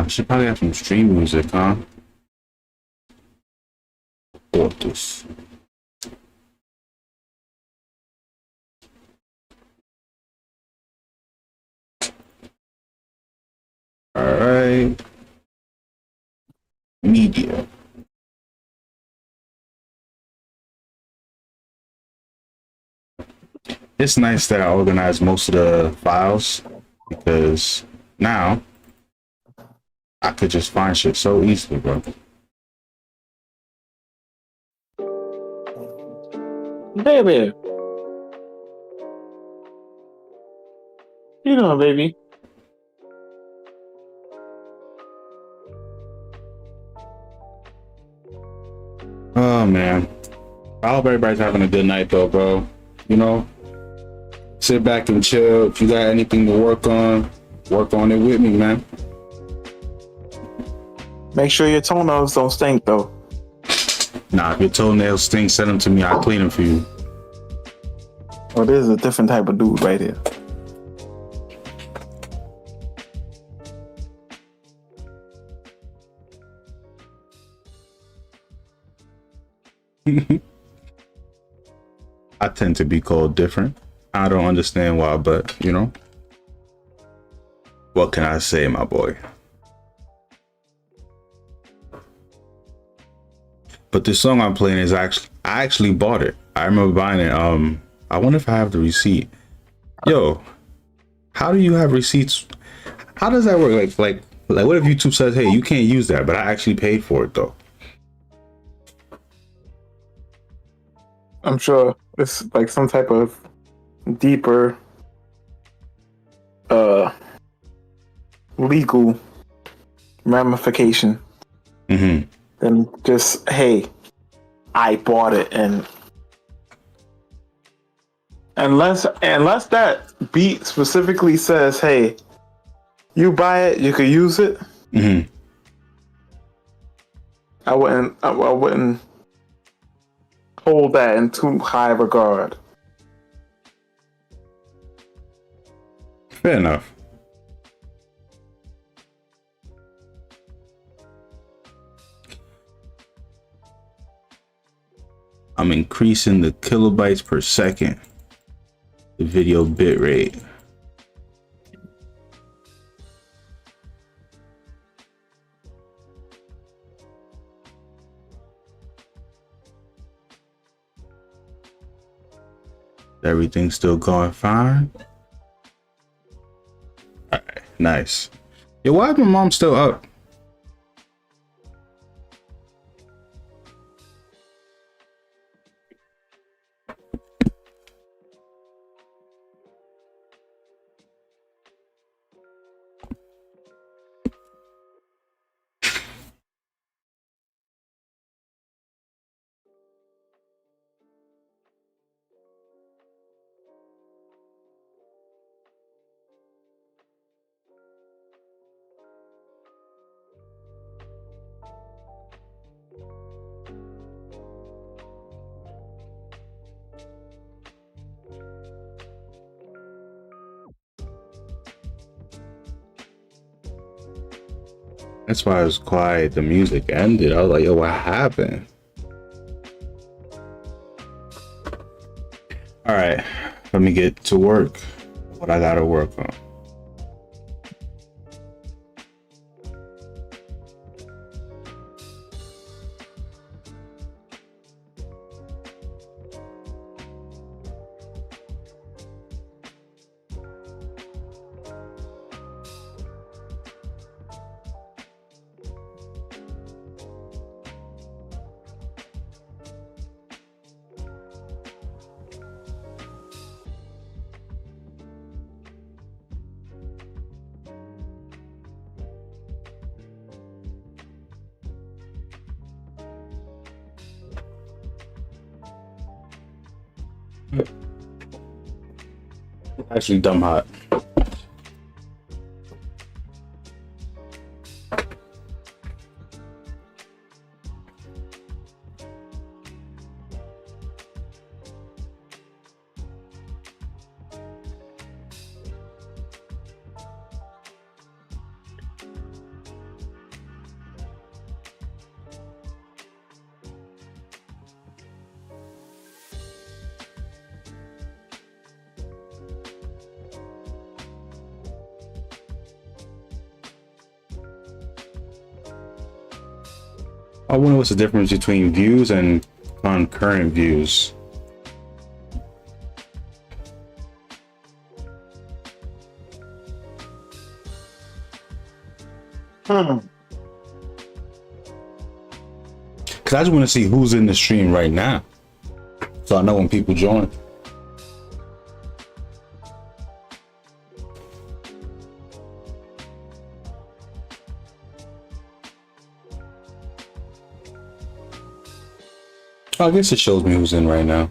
She probably have some stream music, huh? Autos. All right. Media. It's nice that I organized most of the files because now I could just find shit so easily, bro. Baby, you know, baby. Oh man. I hope everybody's having a good night though, bro. You know, sit back and chill. If you got anything to work on it with me, man. Make sure your toenails don't stink, though. Nah, if your toenails stink, send them to me. I'll clean them for you. Oh, this is a different type of dude right here. I tend to be called different. I don't understand why, but you know, what can I say, my boy? But this song I'm playing is I actually bought it. I remember buying it. I wonder if I have the receipt. Yo, how do you have receipts? How does that work? Like what if YouTube says, hey, you can't use that, but I actually paid for it though? I'm sure it's like some type of deeper legal ramification than just, hey, I bought it. And unless that beat specifically says, hey, you buy it, you could use it. I wouldn't hold that in too high regard. Fair enough. I'm increasing the kilobytes per second, the video bit rate. Everything's still going fine. All right, nice. Yo, why is my mom still up? That's why it was quiet. The music ended. I was like, yo, what happened? All right, let me get to work. What I gotta work on. Actually, dumb hot. I wonder what's the difference between views and concurrent views. Because I just want to see who's in the stream right now, so I know when people join. I guess it shows me who's in right now.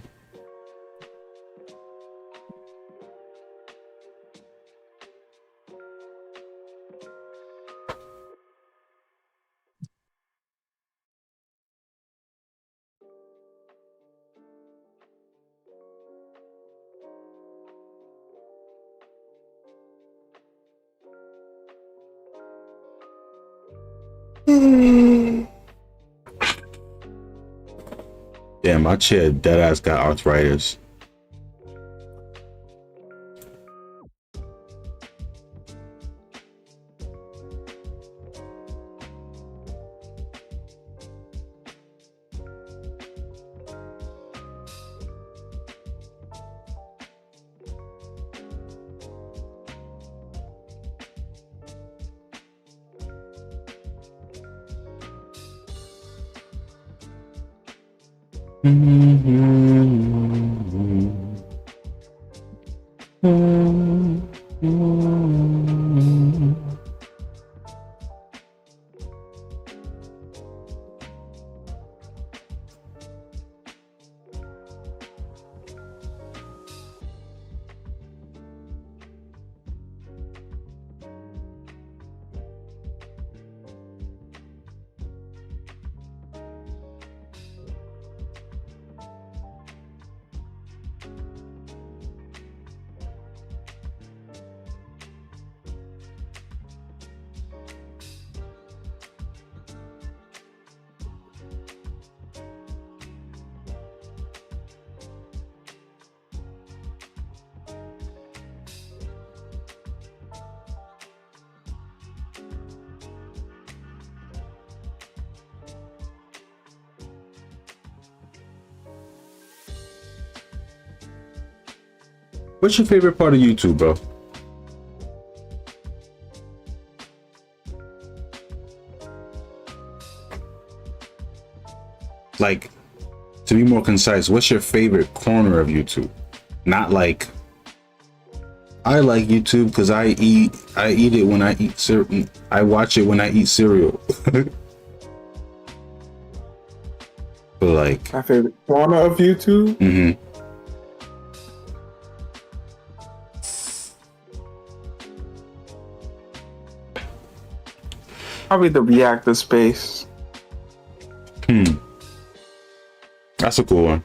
Damn, my chair dead ass got arthritis. What's your favorite part of YouTube, bro? Like, to be more concise, what's your favorite corner of YouTube? Not like, I like YouTube because I eat it when I eat cereal. I watch it when I eat cereal. But like, My favorite corner of YouTube. mm-hmm. Probably the reactor space. That's a cool one.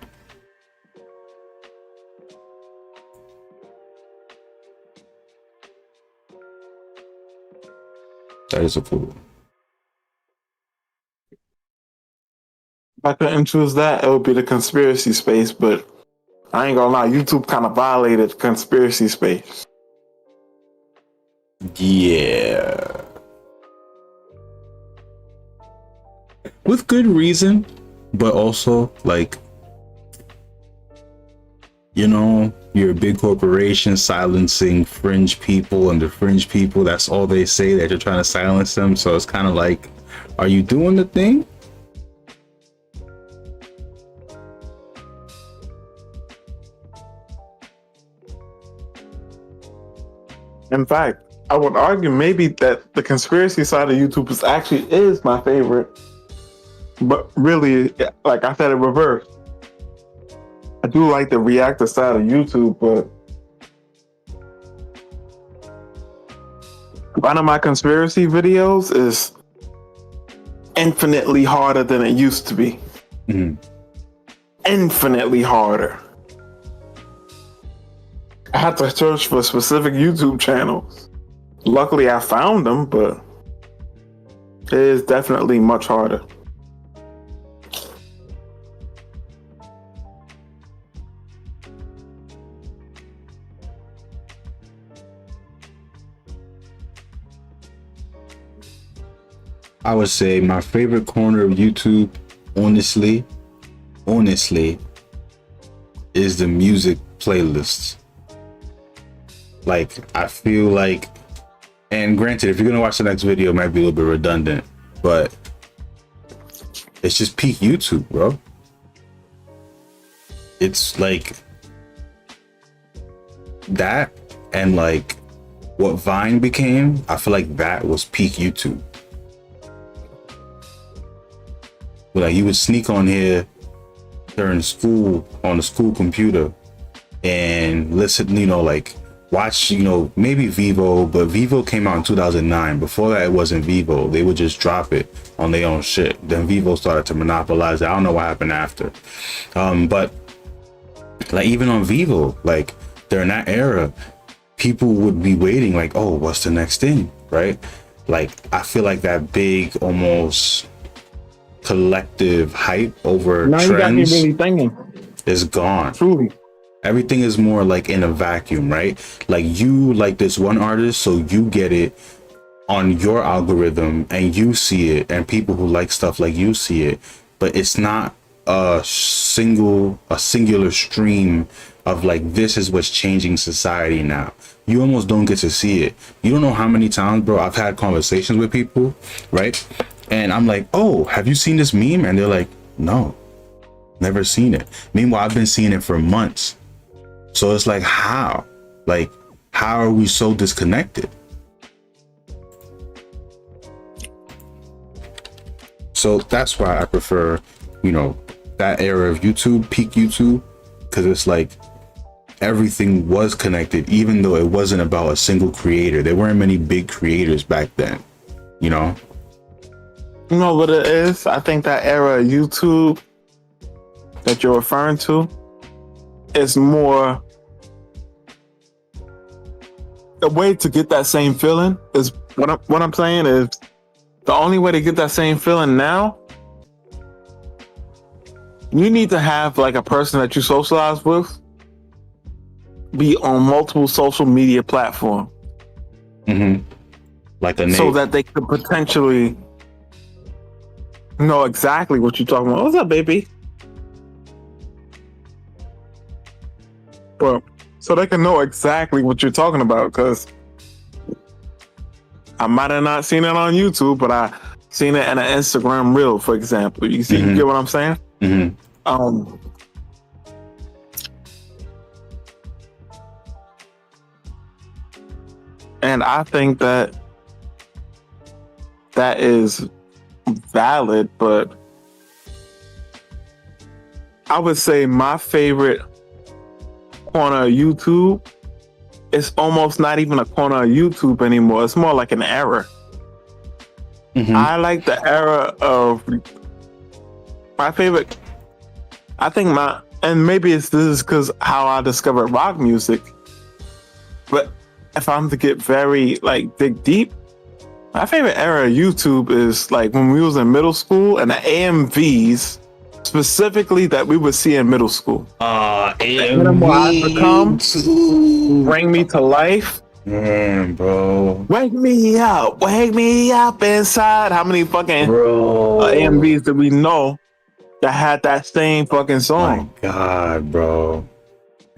That is a cool one. If I couldn't choose that, it would be the conspiracy space, but I ain't gonna lie, YouTube kind of violated the conspiracy space. Yeah. With good reason, but also like, you know, you're a big corporation silencing fringe people, and the fringe people, that's all they say, that you're trying to silence them. So it's kind of like, are you doing the thing? In fact, I would argue maybe that the conspiracy side of YouTube is my favorite. But really, like I said, in reverse. I do like the reactor side of YouTube, but one of my conspiracy videos is infinitely harder than it used to be. Mm-hmm. Infinitely harder. I had to search for specific YouTube channels. Luckily, I found them, but it is definitely much harder. I would say my favorite corner of YouTube, honestly, is the music playlists. Like, I feel like, and granted, if you're gonna watch the next video, it might be a little bit redundant, but it's just peak YouTube, bro. It's like that, and like what Vine became, I feel like that was peak YouTube. Like, you would sneak on here during school on the school computer and listen, you know, like watch, you know, maybe Vivo, but Vivo came out in 2009. Before that, it wasn't Vivo. They would just drop it on their own shit. Then Vivo started to monopolize it. I don't know what happened after. But like, even on Vivo, like during that era, people would be waiting like, oh, what's the next thing, right? Like, I feel like that big, almost collective hype over now trends you got me really thinking. Is gone. Truly. Everything is more like in a vacuum, right? Like, you like this one artist, so you get it on your algorithm and you see it, and people who like stuff like you see it, but it's not a singular stream of like, this is what's changing society now. You almost don't get to see it. You don't know how many times, bro, I've had conversations with people, right? And I'm like, oh, have you seen this meme? And they're like, no, never seen it. Meanwhile, I've been seeing it for months. So it's like, how? Like, how are we so disconnected? So that's why I prefer, you know, that era of YouTube, peak YouTube, because it's like everything was connected, even though it wasn't about a single creator. There weren't many big creators back then, you know? You know what it is? I think that era of YouTube that you're referring to is more the way to get that same feeling. Is what I'm saying is the only way to get that same feeling now, you need to have like a person that you socialize with be on multiple social media platforms. Like a so that they could potentially know exactly what you're talking about. What's up, baby? Well, so they can know exactly what you're talking about, because I might have not seen it on YouTube, but I seen it in an Instagram reel, for example. You see, you get what I'm saying? And I think that is valid, but I would say my favorite corner of YouTube is almost not even a corner of YouTube anymore. It's more like an era. I like the era of my favorite. I think and maybe this is because how I discovered rock music, but if I'm to get very like dig deep, my favorite era of YouTube is like when we was in middle school and the AMVs specifically that we would see in middle school. AMV, Bring Me to Life. Man, bro. Wake me up inside. How many fucking AMVs did we know that had that same fucking song? My God, bro.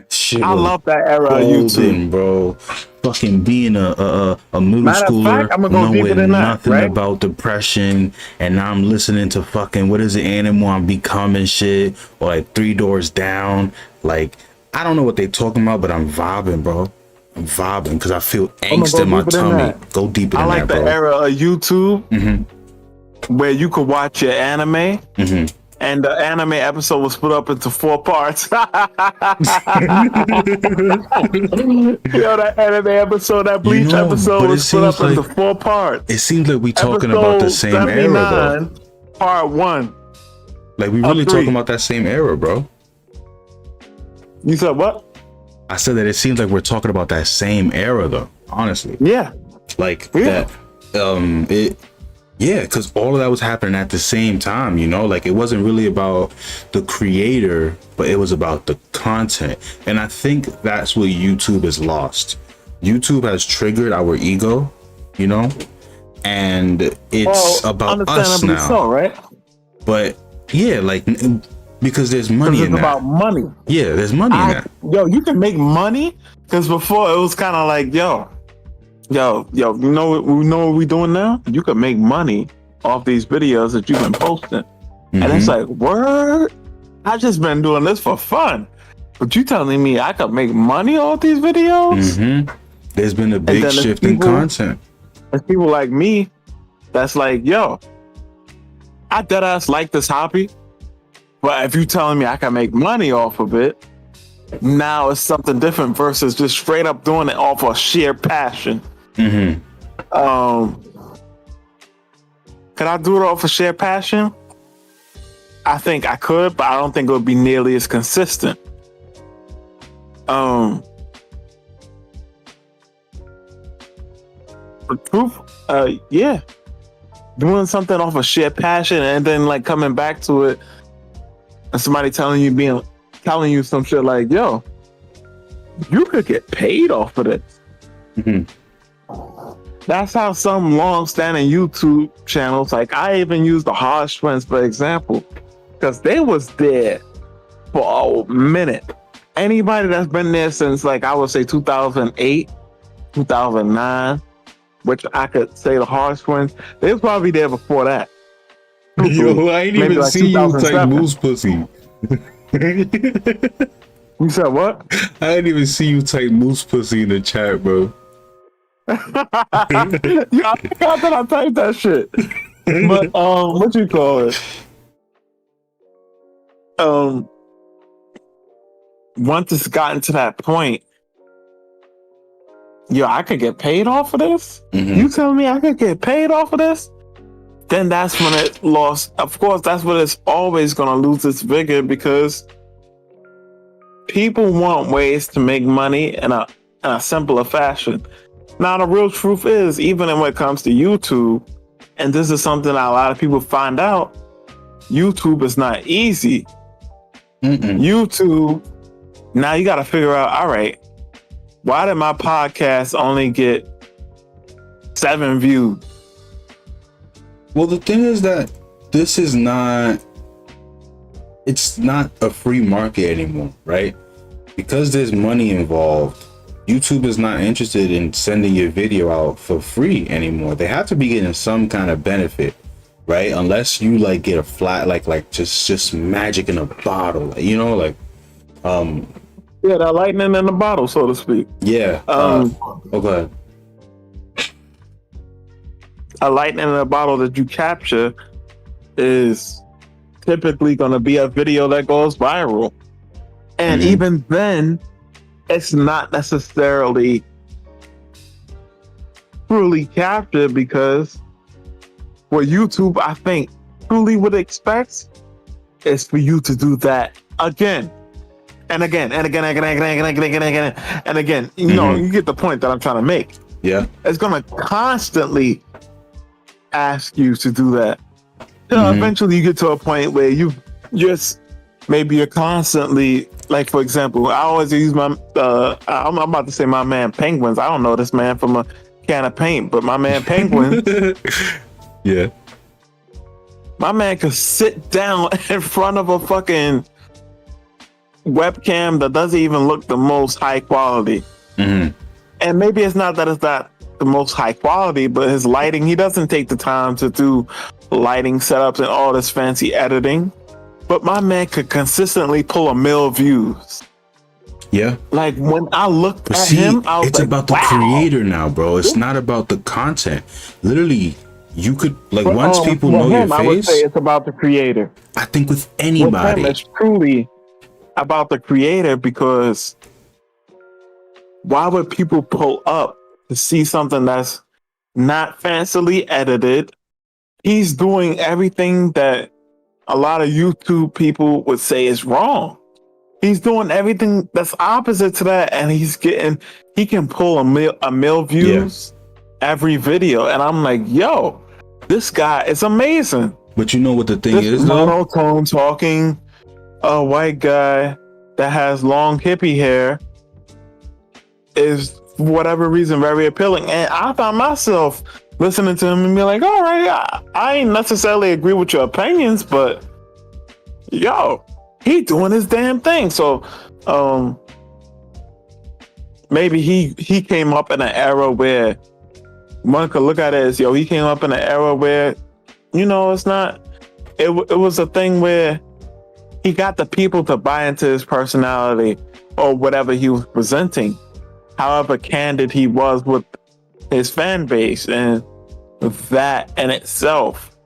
Shit, I love that era of YouTube, bro. Fucking being a middle schooler, knowing nothing about depression, and now I'm listening to fucking, what is it, Animal I'm Becoming shit, or like Three Doors Down. Like, I don't know what they talking about, but I'm vibing, bro. I'm vibing because I feel angst in my tummy. Go deeper in that, bro. I like the era of YouTube where you could watch your anime. And the anime episode was split up into 4 parts. Yo, that anime episode, that Bleach episode was split up into 4 parts. It seems like we talking about the same era, though. Part 1. Like, we really talking about that same era, bro. You said what? I said that it seems like we're talking about that same era, though. Honestly. Yeah. Like, that, yeah, because all of that was happening at the same time, you know? Like, it wasn't really about the creator, but it was about the content. And I think that's what YouTube has lost. YouTube has triggered our ego, you know? and it's about us understandably now. so, right? But yeah, like because there's money in It's that. about money. Yeah, there's money in that. Yo, you can make money because before it was kind of like, yo, you know what we doing now? You can make money off these videos that you've been posting, and it's like, word, I just been doing this for fun, but you telling me I could make money off these videos? There's been a big shift in content. There's people like me that's like, yo, I deadass like this hobby, but if you telling me I can make money off of it, now it's something different versus just straight up doing it off of sheer passion. Could I do it off of sheer passion? I think I could, but I don't think it would be nearly as consistent. The truth, yeah, doing something off of sheer passion and then like coming back to it, and somebody telling you some shit like, yo, you could get paid off of this. That's how some long-standing YouTube channels, like I even use the Harsh Twins for example, because they was there for a minute. Anybody that's been there since like I would say 2008, 2009, which I could say the Harsh Twins, they was probably there before that. Yo, I ain't even like see you type moose pussy. You said what? I didn't even see you type moose pussy in the chat, bro. Yeah, I forgot that I typed that shit. But what you call it? Once it's gotten to that point, yo, I could get paid off of this? You telling me I could get paid off of this? Then that's when it lost. Of course, that's when it's always going to lose its vigor because people want ways to make money in a simpler fashion. Now, the real truth is, even when it comes to YouTube, and this is something that a lot of people find out, YouTube is not easy. YouTube, now you got to figure out, all right, why did my podcast only get 7 views? Well, the thing is that this is not, it's not a free market anymore, right? Because there's money involved, YouTube is not interested in sending your video out for free anymore. They have to be getting some kind of benefit, right? Unless you like get a flat, like just magic in a bottle, you know, like, yeah, that lightning in the bottle, so to speak. Yeah. Oh, go ahead. A lightning in a bottle that you capture is typically going to be a video that goes viral. And even then, it's not necessarily truly captured because what YouTube, I think, truly would expect is for you to do that again and again and again and again and again and again and again and again. You know, you get the point that I'm trying to make. Yeah. It's going to constantly ask you to do that. Eventually you get to a point where you just, maybe you're constantly, like, for example, I always use my, I'm about to say my man Penguins. I don't know this man from a can of paint, but my man Penguins. Yeah. My man could sit down in front of a fucking webcam that doesn't even look the most high quality. And maybe it's not that it's not the most high quality, but his lighting, he doesn't take the time to do lighting setups and all this fancy editing. But my man could consistently pull 1 million views. Yeah. Like when I looked at him, I was it's like, about the creator now, bro. It's not about the content. Literally, you could, like, once people know your face, I would say it's about the creator. I think with anybody, it's truly about the creator, because why would people pull up to see something that's not fancily edited? He's doing everything that a lot of YouTube people would say is wrong. He's doing everything that's opposite to that, and he can pull 1 million views every video. And I'm like, yo, this guy is amazing. But you know what the thing is, though? Monotone talking, a white guy that has long hippie hair is, for whatever reason, very appealing. And I found myself listening to him and be like, all right, I ain't necessarily agree with your opinions, but yo, he doing his damn thing. So maybe he came up in an era where one could look at it as, yo, he came up in an era where, it's not, it was a thing where he got the people to buy into his personality or whatever he was presenting, however candid he was with his fan base. And that in itself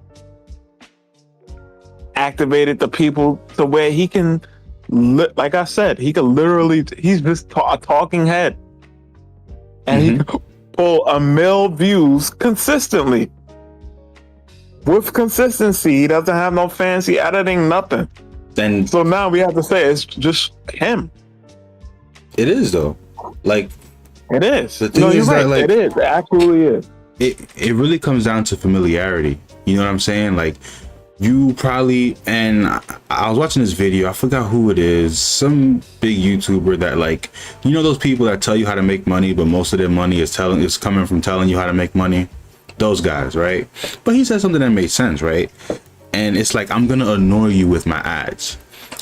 activated the people to where he can, like I said, he could literally, he's just a talking head. And he can pull a mil views consistently. With consistency, he doesn't have no fancy editing, nothing. Then so now we have to say it's just him. It is though. Like it is. The thing is right. that, like, it is. It absolutely is. It really comes down to familiarity. You know what I'm saying? Like you probably, and I was watching this video, I forgot who it is, some big YouTuber that, like, those people that tell you how to make money, but most of their money is coming from telling you how to make money. Those guys, right? But he said something that made sense, right? And it's like, I'm gonna annoy you with my ads.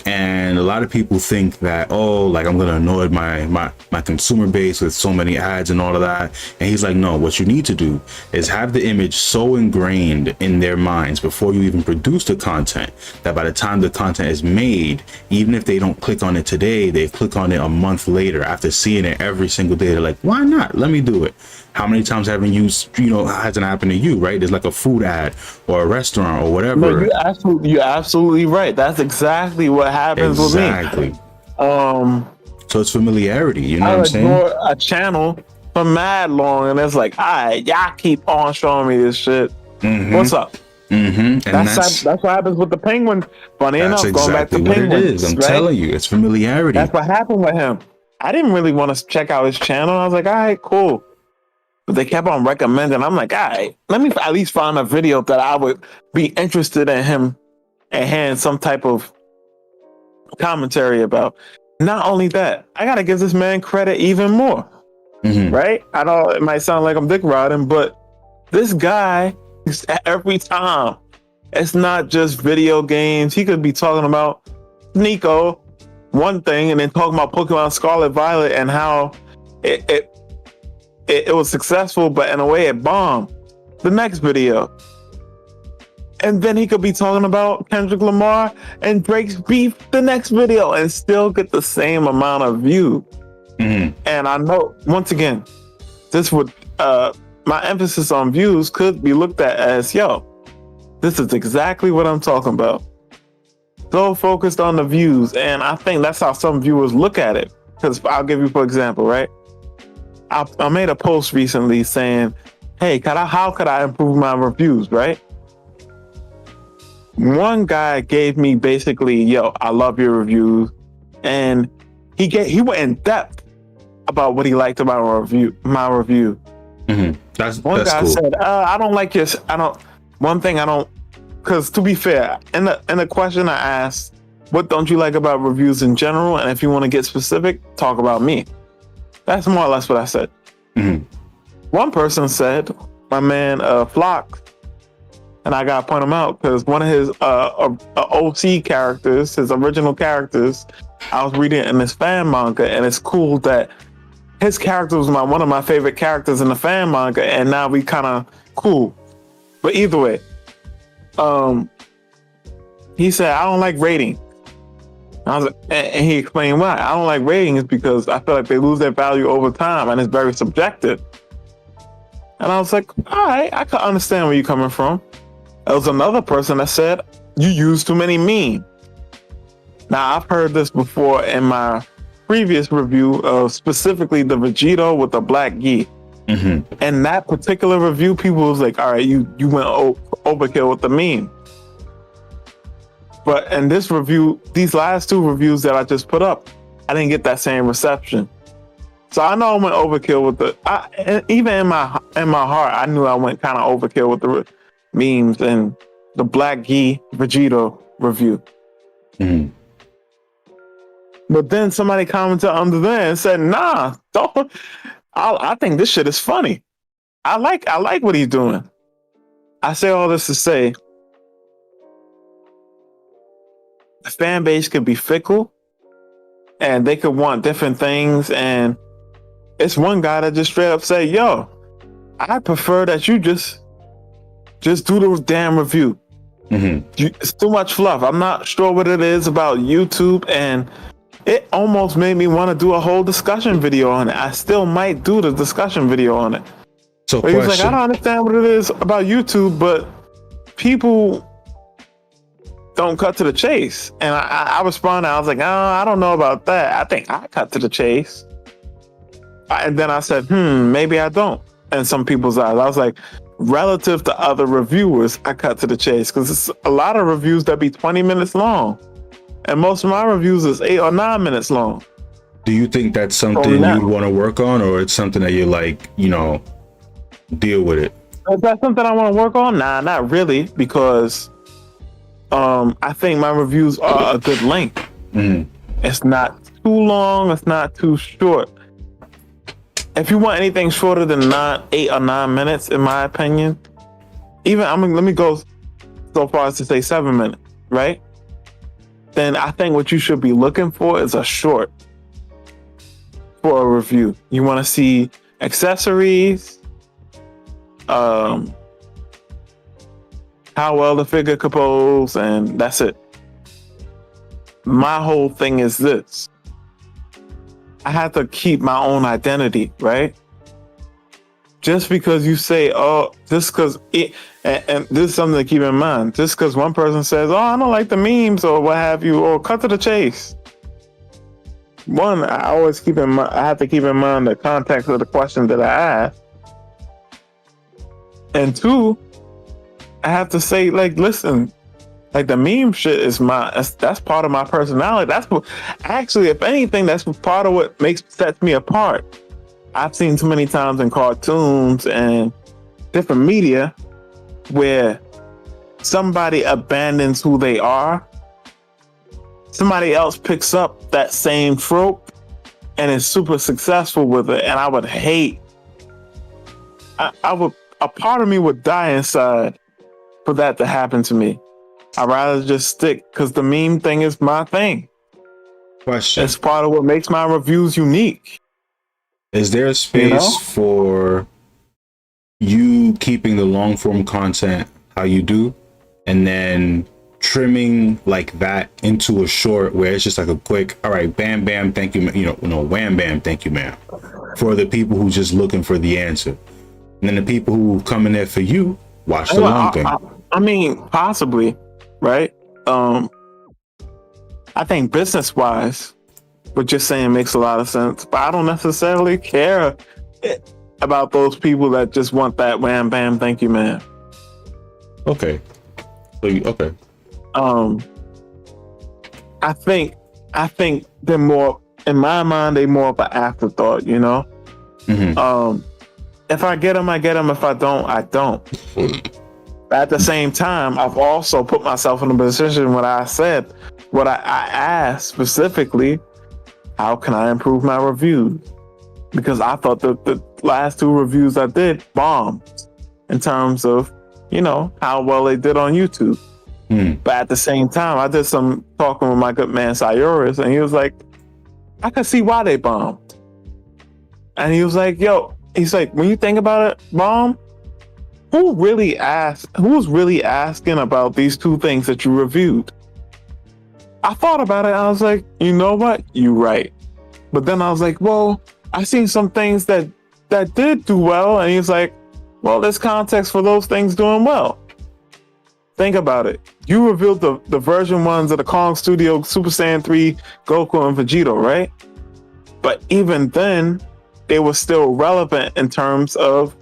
And a lot of people think that, oh, like I'm gonna annoy my consumer base with so many ads and all of that. And he's like, no, what you need to do is have the image so ingrained in their minds before you even produce the content, that by the time the content is made, even if they don't click on it today, they click on it a month later after seeing it every single day. They're like, why not? Let me do it. How many times haven't you, hasn't happened to you, right? There's like a food ad or a restaurant or whatever. No, you're absolutely right. That's exactly what happens with me. So it's familiarity, you know what I'm saying? I ignore a channel for mad long, and it's like, all right, y'all keep on showing me this shit. What's up? And that's what happens with the Penguin. Funny enough, going back to Penguin, it is. I'm telling you, it's familiarity. That's what happened with him. I didn't really want to check out his channel. I was like, all right, cool. But they kept on recommending. I'm like, all right, let me at least find a video that I would be interested in him and hearing some type of commentary about. Not only that, I gotta give this man credit even more. Right? I know it might sound like I'm dick riding, but this guy, every time, it's not just video games. He could be talking about Nico, one thing, and then talking about Pokemon Scarlet Violet and how it was successful, but in a way it bombed. The next video. And then he could be talking about Kendrick Lamar and Drake's beef the next video and still get the same amount of view. And I know, once again, this would, my emphasis on views could be looked at as, yo, this is exactly what I'm talking about. So focused on the views. And I think that's how some viewers look at it. Because I'll give you, for example, right? I made a post recently saying, hey, how could I improve my reviews, right? One guy gave me basically, yo, I love your reviews. And he went in depth about what he liked about my review. That's guy cool. Said, I don't like your, because to be fair, in the question I asked, what don't you like about reviews in general? And if you want to get specific, talk about me. That's more or less what I said. One person said, my man Flock, and I gotta point him out because one of his OC characters, his original characters, I was reading in this fan manga, and it's cool that his character was one of my favorite characters in the fan manga, and now we kind of cool. But either way, he said, I don't like rating. I was like, and he explained why. I don't like ratings because I feel like they lose their value over time and it's very subjective. And I was like, all right, I can understand where you're coming from. There was another person that said, you use too many memes. Now, I've heard this before in my previous review of specifically the Vegito with the black gi. And that particular review, people was like, all right, you went overkill with the meme. But in this review, these last two reviews that I just put up, I didn't get that same reception. So I know I went overkill with even in my heart, I knew I went kind of overkill with the memes and the Black Gi Vegito review. But then somebody commented under there and said, nah, don't. I think this shit is funny. I like what he's doing. I say all this to say the fan base could be fickle and they could want different things. And it's one guy that just straight up say, yo, I prefer that you just do the damn review. It's too much fluff. I'm not sure what it is about YouTube, and it almost made me want to do a whole discussion video on it. I still might do the discussion video on it. So but he was like, I don't understand what it is about YouTube, but people don't cut to the chase. And I responded, I was like, oh, I don't know about that. I think I cut to the chase. And then I said, maybe I don't. In some people's eyes, I was like, relative to other reviewers, I cut to the chase, because it's a lot of reviews that be 20 minutes long. And most of my reviews is 8 or 9 minutes long. Do you think that's something you'd want to work on, or it's something that you're like, deal with it? Is that something I want to work on? Nah, not really, because I think my reviews are a good length. It's not too long, it's not too short. If you want anything shorter than 8 or 9 minutes, in my opinion, let me go so far as to say 7 minutes, right? Then I think what you should be looking for is a short for a review. You want to see accessories, how well the figure could pose, and that's it. My whole thing is this. I have to keep my own identity, right? Just because you say, and this is something to keep in mind. Just because one person says, I don't like the memes or what have you, or cut to the chase. One, I always keep in mind, I have to keep in mind the context of the question that I ask. And two, I have to say, listen, the meme shit is that's part of my personality. That's what, actually, if anything, that's part of what sets me apart. I've seen too many times in cartoons and different media where somebody abandons who they are. Somebody else picks up that same trope and is super successful with it. And I would hate, a part of me would die inside for that to happen to me. I'd rather just stick, because the meme thing is my thing. Question. It's part of what makes my reviews unique. Is there a space for you keeping the long form content how you do, and then trimming that into a short where it's just a quick, all right, bam, bam, thank you, wham, bam, thank you, ma'am, for the people who just looking for the answer, and then the people who come in there for you watch the long thing? I mean, possibly, right? I think business wise, what you're saying makes a lot of sense, but I don't necessarily care about those people that just want that wham bam thank you man. Okay. Okay. I think they're more, in my mind, they're more of an afterthought, If I get them, I get them. If I don't, I don't. But at the same time, I've also put myself in a position when I said what I asked specifically, how can I improve my reviews? Because I thought the last 2 reviews I did bombed in terms of, how well they did on YouTube. But at the same time, I did some talking with my good man Cyrus, and he was like, I could see why they bombed. And he was like, when you think about it, Mom, who's really asking about these 2 things that you reviewed? I thought about it, and I was like, you know what? You're right. But then I was like, well, I seen some things that did do well. And he's like, well, there's context for those things doing well. Think about it. You revealed the version 1s of the Kong Studio Super Saiyan 3 Goku and Vegeta, right? But even then, they were still relevant in terms of,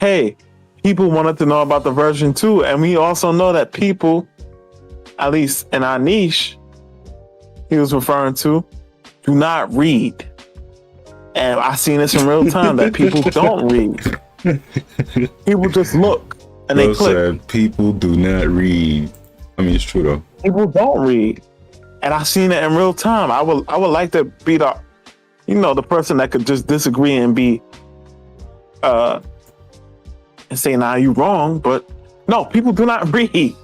hey, people wanted to know about the version 2. And we also know that people, at least in our niche, he was referring to, do not read. And I seen this in real time that people don't read. People just look and they click. Said, people do not read. I mean, it's true though. People don't read. And I seen it in real time. I would like to be the person that could just disagree and be and say, nah, you wrong. But no, people do not read.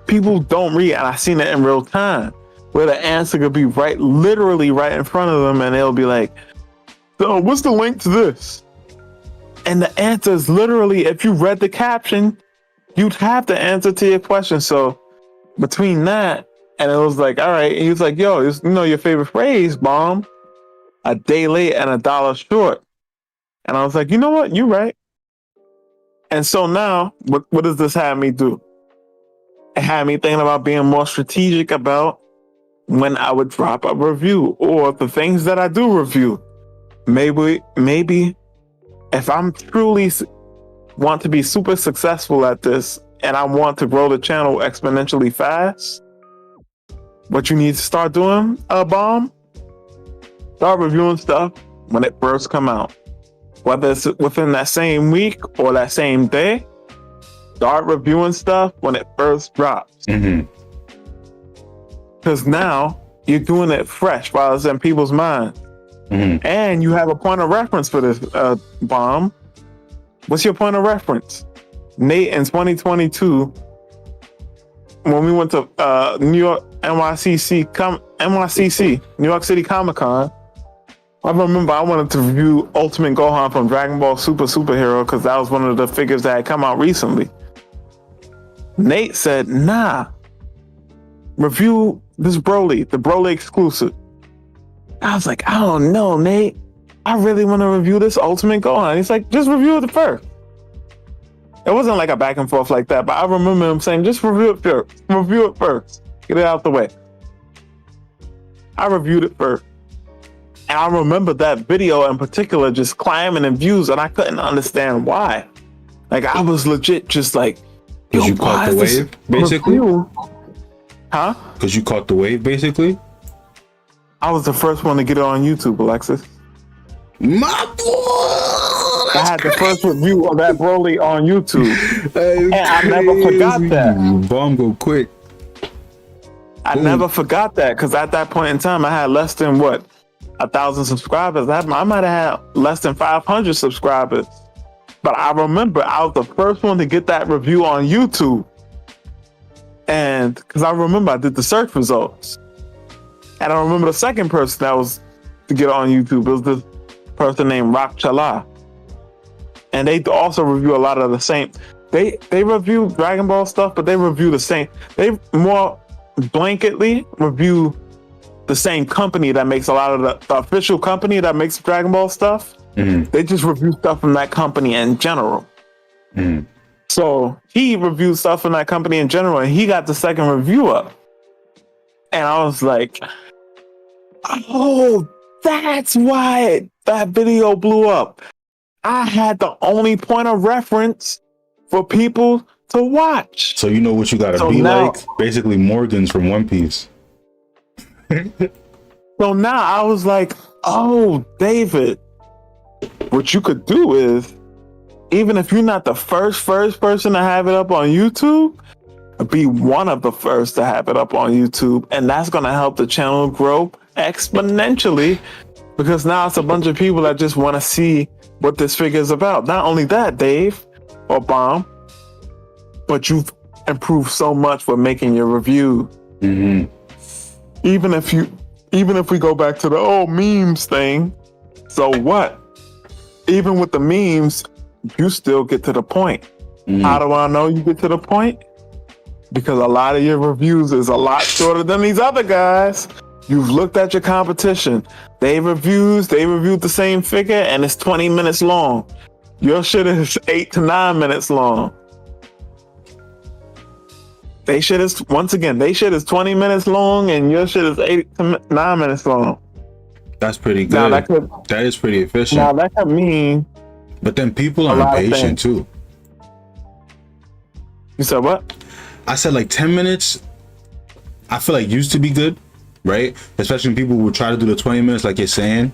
People don't read. And I seen it in real time where the answer could be literally right in front of them. And they'll be like, so what's the link to this? And the answer is literally, if you read the caption, you'd have the answer to your question. So between that, and it was like, all right. And he was like, yo, your favorite phrase, bomb, a day late and $1 short. And I was like, you know what? You're right. And so now, what does this have me do? It had me thinking about being more strategic about when I would drop a review or the things that I do review. Maybe if I'm truly want to be super successful at this and I want to grow the channel exponentially fast, what you need to start doing, bomb, start reviewing stuff when it first come out. Whether it's within that same week or that same day, start reviewing stuff when it first drops. Because now you're doing it fresh while it's in people's minds. And you have a point of reference for this, bomb. What's your point of reference? Nate, in 2022, when we went to New York NYCC, New York City Comic Con, I remember I wanted to review Ultimate Gohan from Dragon Ball Superhero because that was one of the figures that had come out recently. Nate said, nah, review this Broly, the Broly exclusive. I was like, I don't know, Nate. I really want to review this Ultimate Gohan. He's like, just review it first. It wasn't like a back and forth like that, but I remember him saying, just review it first. Review it first. Get it out the way. I reviewed it first. And I remember that video in particular just climbing in views, and I couldn't understand why. Like, I was legit just like, because you caught the wave, basically? Huh? Because you caught the wave, basically? I was the first one to get it on YouTube, Alexis. My boy! I had the first review of that Broly on YouTube. And I never forgot that. Bomb go quick. I never forgot that, because at that point in time, I had less than 1,000 subscribers. I might have had less than 500 subscribers. But I remember I was the first one to get that review on YouTube. And because I remember I did the search results. And I remember the second person that was to get on YouTube. It was this person named Rock Chala. And they also review a lot of the same. They review Dragon Ball stuff, but they review the same. They more blanketly review the same company that makes a lot of the official company that makes Dragon Ball stuff. They just review stuff from that company in general. So he reviewed stuff from that company in general, and he got the second review up. And I was like, oh, that's why that video blew up. I had the only point of reference for people to watch. So you know what you gotta be now, like? Basically Morgan's from One Piece. So now I was like, oh, David, what you could do is, even if you're not the first person to have it up on YouTube, be one of the first to have it up on YouTube. And that's going to help the channel grow exponentially, because now it's a bunch of people that just want to see what this figure is about. Not only that, Dave or Bomb, but you've improved so much with making your review. Even if we go back to the old memes thing, so what? Even with the memes, you still get to the point. How do I know you get to the point? Because a lot of your reviews is a lot shorter than these other guys. You've looked at your competition. They reviewed the same figure and it's 20 minutes long. Your shit is 8 to 9 minutes long. They shit is 20 minutes long and your shit is 8 to 9 minutes long. That's pretty good. That is pretty efficient. Now that could mean, but then people are impatient too. You said what? I said like 10 minutes. I feel like used to be good, right? Especially when people would try to do the 20 minutes like you're saying.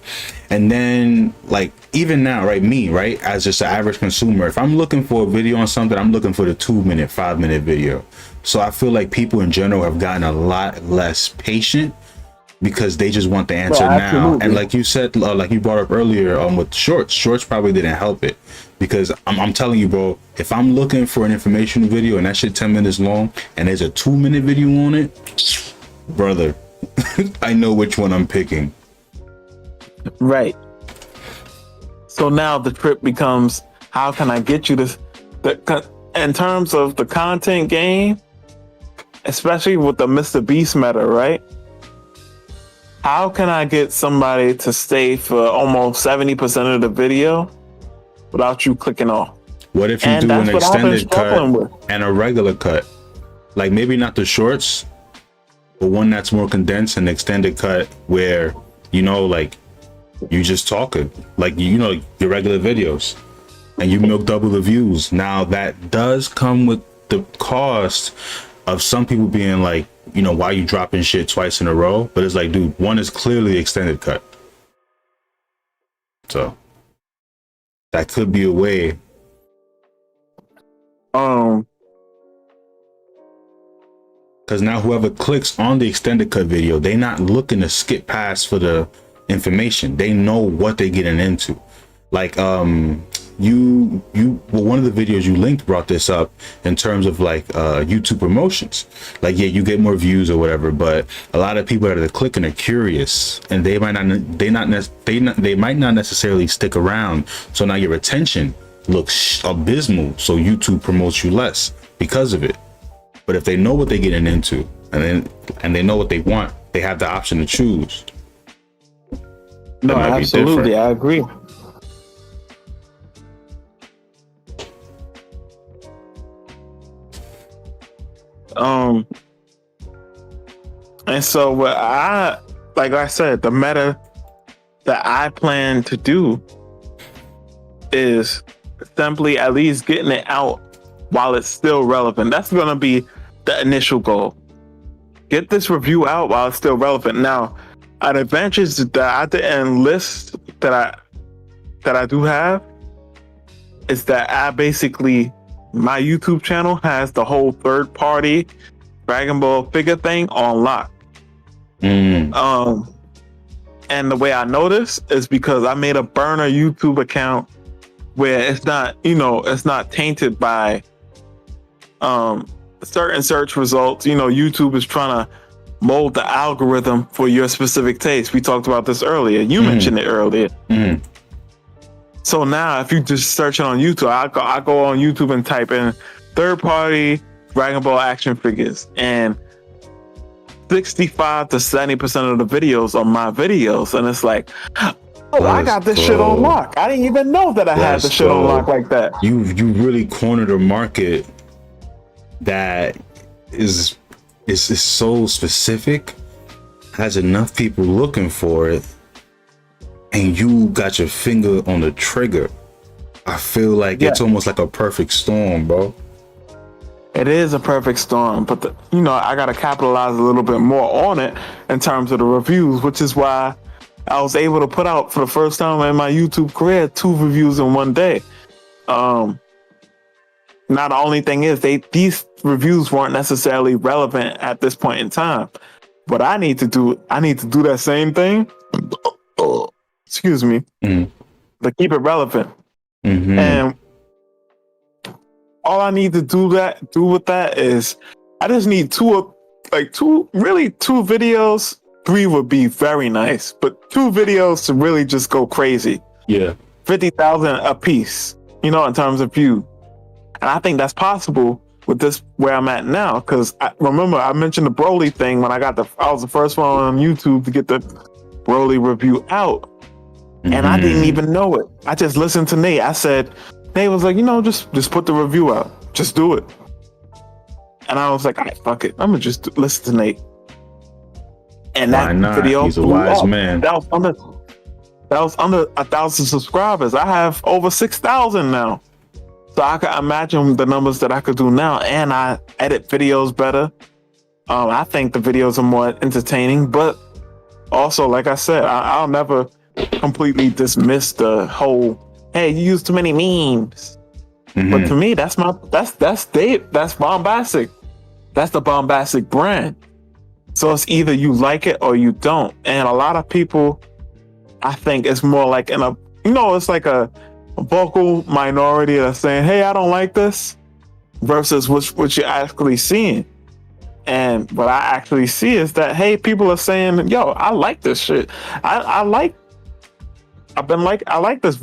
And then like even now, right, me, right, as just an average consumer, if I'm looking for a video on something, I'm looking for the 2-minute, 5-minute video. So I feel like people in general have gotten a lot less patient because they just want the answer No, now. absolutely. And like you said, like you brought up earlier, with shorts probably didn't help it, because I'm telling you, bro, if I'm looking for an informational video and that shit 10 minutes long and there's a 2-minute video on it, brother, I know which one I'm picking. Right. So now the trip becomes, how can I get you this? In terms of the content game, especially with the Mr. Beast meta, right? How can I get somebody to stay for almost 70% of the video without you clicking off? What if you do an extended cut with. and a regular cut? Like maybe not the shorts, but one that's more condensed, and extended cut where, you know, like you just talking, like, you know, your regular videos, and you milk double the views. Now that does come with the cost of some people being like, you know, why you dropping shit twice in a row? But it's like, dude, one is clearly extended cut. So that could be a way. Because now whoever clicks on the extended cut video, they not looking to skip past for the information. They know what they're getting into. Like, you well, one of the videos you linked brought this up in terms of like YouTube promotions. Like, yeah, you get more views or whatever, but a lot of people that are clicking are curious, and they might not necessarily stick around. So now your retention looks abysmal. So YouTube promotes you less because of it. But if they know what they're getting into, and they know what they want, they have the option to choose. No, absolutely, I agree. And so what like I said, the meta that I plan to do is simply at least getting it out while it's still relevant. That's going to be the initial goal. Get this review out while it's still relevant. Now, an advantage that I didn't list that I do have is that my YouTube channel has the whole third-party Dragon Ball figure thing on lock. And the way I know this is because I made a burner YouTube account where it's not tainted by certain search results. You know, YouTube is trying to mold the algorithm for your specific taste. We talked about this earlier. You mentioned it earlier. So now if you just search it on YouTube, I go on YouTube and type in third-party Dragon Ball action figures, and 65 to 70% of the videos are my videos. And it's like, I got this shit on lock. I didn't even know that I had the shit on lock like that. You really cornered a market that is so specific, has enough people looking for it, and you got your finger on the trigger. I feel like it's almost like a perfect storm, bro. It is a perfect storm, but I got to capitalize a little bit more on it in terms of the reviews, which is why I was able to put out for the first time in my YouTube career 2 reviews in one day. Now the only thing is these reviews weren't necessarily relevant at this point in time. What I need to do that same thing. Excuse me. To keep it relevant. And all I need to do with that is I just need two videos. 3 would be very nice, but 2 videos to really just go crazy. Yeah. 50,000 a piece, in terms of view. And I think that's possible with this where I'm at now. Cause remember I mentioned the Broly thing when I was the first one on YouTube to get the Broly review out. And I didn't even know it. I just listened to Nate. I said, Nate was like, just put the review out. Just do it. And I was like, all right, fuck it. I'm gonna just listen to Nate. And that video, he's a wise man. That was under 1,000 subscribers. I have over 6,000 now. So I can imagine the numbers that I could do now. And I edit videos better. I think the videos are more entertaining, but also, like I said, I'll never completely dismiss the whole, hey, you use too many memes. But to me, that's bombastic. That's the bombastic brand. So it's either you like it or you don't. And a lot of people, I think it's more like it's like a vocal minority that's saying, hey, I don't like this, versus what you're actually seeing. And what I actually see is that, hey, people are saying, yo, I like this shit. I like this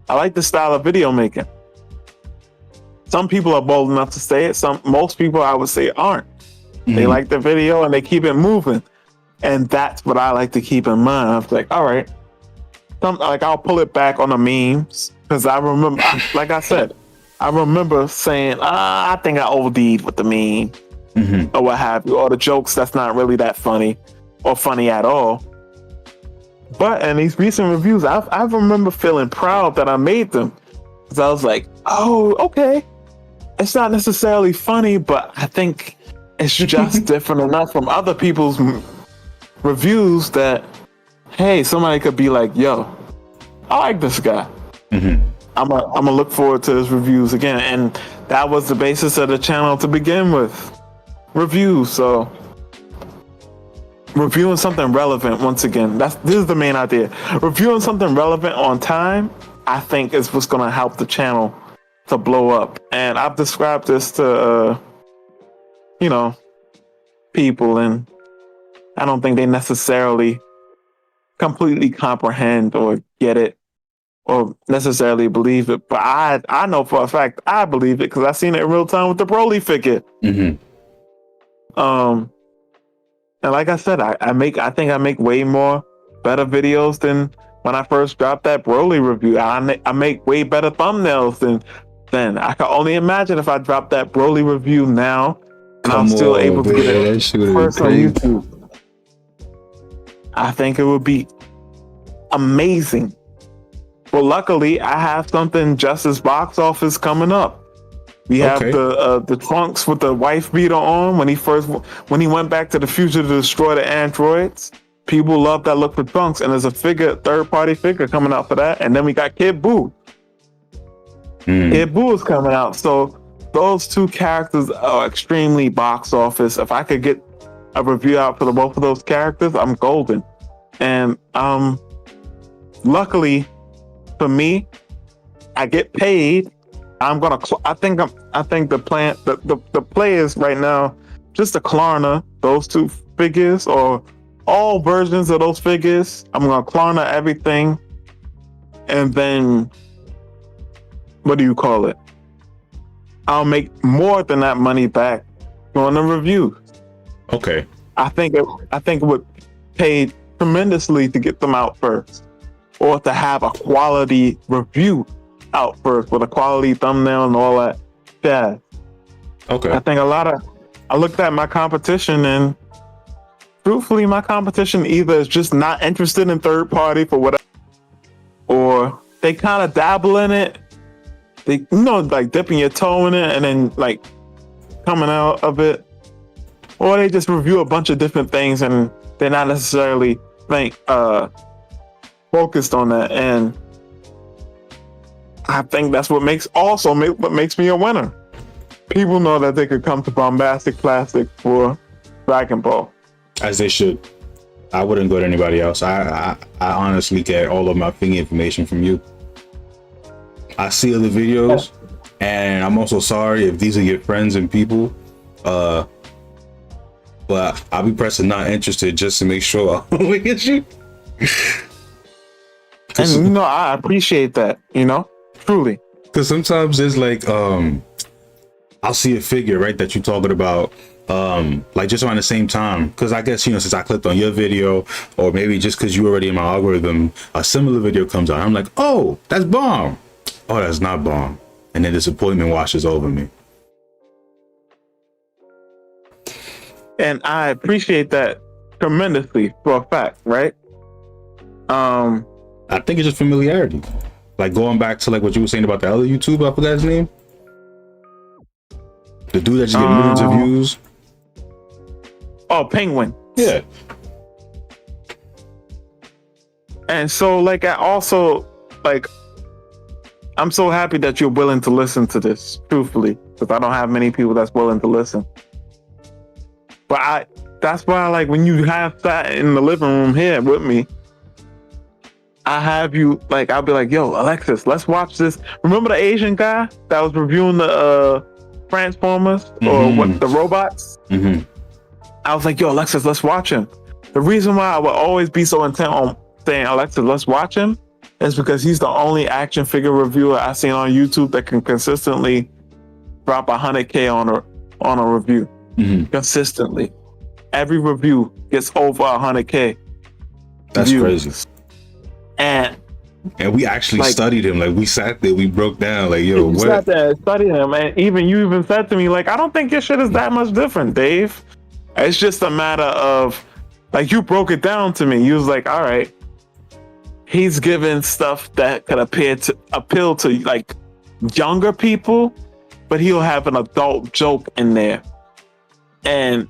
I like this style of video making. Some people are bold enough to say it. Most people, I would say, aren't. They like the video and they keep it moving. And that's what I like to keep in mind. I'm like, all right. I'll pull it back on the memes. Because I remember, like I said, I remember saying, I think I OD'd with the meme. Or what have you. Or the jokes that's not really that funny. Or funny at all. But in these recent reviews, I remember feeling proud that I made them. Because I was like, oh, okay. It's not necessarily funny, but I think it's just different enough from other people's reviews that, hey, somebody could be like, yo, I like this guy. I'm gonna look forward to his reviews again. And that was the basis of the channel to begin with. Reviews. So reviewing something relevant, once again, this is the main idea. Reviewing something relevant on time, I think, is what's gonna help the channel to blow up. And I've described this to people, and I don't think they necessarily completely comprehend or get it or necessarily believe it. But I know for a fact I believe it because I've seen it in real time with the Broly figure. And like I said, I think I make way more better videos than when I first dropped that Broly review. I make way better thumbnails than then. I can only imagine if I dropped that Broly review now and I'm still able to get it first on YouTube. I think it would be amazing. But luckily, I have something just as box office coming up. We have the Trunks with the wife beater on when he went back to the future to destroy the androids. People love that look for Trunks, and there's a third-party figure coming out for that. And then we got Kid Buu. Kid Buu is coming out. So those two characters are extremely box office. If I could get a review out for both of those characters, I'm golden. And luckily for me, I get paid. I think the play is right now just to Klarna those two figures or all versions of those figures. I'm gonna Klarna everything, and then what do you call it? I'll make more than that money back on the reviews. Okay. I think it would pay tremendously to get them out first, or to have a quality review out first with a quality thumbnail and all that jazz. Okay. I think I looked at my competition, and truthfully, my competition either is just not interested in third party for whatever, or they kind of dabble in it. They, like dipping your toe in it and then like coming out of it, or they just review a bunch of different things and they're not necessarily focused on that. And I think that's what makes me a winner. People know that they could come to Bombastic Plastic for Dragon Ball. As they should. I wouldn't go to anybody else. I honestly get all of my thing information from you. I see other videos, and I'm also sorry if these are your friends and people. But I'll be pressing not interested just to make sure I look at you. And I appreciate that, truly. Because sometimes there's like I'll see a figure, right, that you're talking about, like just around the same time, because I guess since I clicked on your video, or maybe just because you already in my algorithm, a similar video comes out. I'm like, oh, that's bomb. Oh, that's not bomb. And then disappointment washes over me. And I appreciate that tremendously for a fact, right? I think it's just familiarity. Like going back to like what you were saying about the other YouTuber, I forgot his name. The dude that just get millions of views. Oh, Penguin. Yeah. And so like I also like I'm so happy that you're willing to listen to this, truthfully, because I don't have many people that's willing to listen. That's why, like, when you have that in the living room here with me, I have you, like, I'll be like, yo, Alexis, let's watch this. Remember the Asian guy that was reviewing the Transformers or what, the robots? Mm-hmm. I was like, yo, Alexis, let's watch him. The reason why I would always be so intent on saying, Alexis, let's watch him, is because he's the only action figure reviewer I've seen on YouTube that can consistently drop 100K on a review. Consistently. Every review gets over 100K. That's views. crazy. And we actually studied him. Like, we sat there, we broke down, like, yo, what? Sat there and studied him, and you said to me, like, I don't think your shit is that much different, Dave. It's just a matter of, like, you broke it down to me. You was like, all right, he's giving stuff that could appeal to like younger people, but he'll have an adult joke in there. And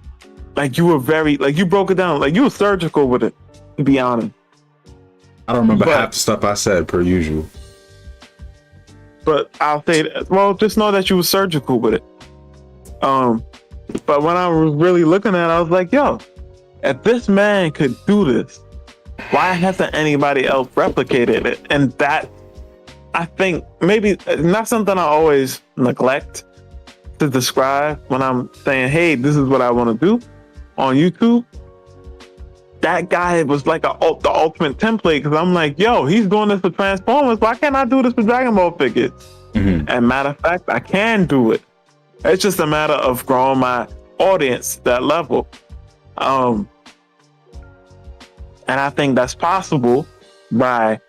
like, you were very, like, you broke it down, like, you were surgical with it, to be honest. I don't remember half the stuff I said, per usual. But I'll say that, well, just know that you were surgical with it. But when I was really looking at it, I was like, yo, if this man could do this, why hasn't anybody else replicated it? And that, I think, maybe not something I always neglect to describe when I'm saying, hey, this is what I want to do on YouTube. That guy was like the ultimate template, because I'm like, yo, he's doing this for Transformers. Why can't I do this for Dragon Ball figures? And matter of fact, I can do it. It's just a matter of growing my audience that level. And I think that's possible by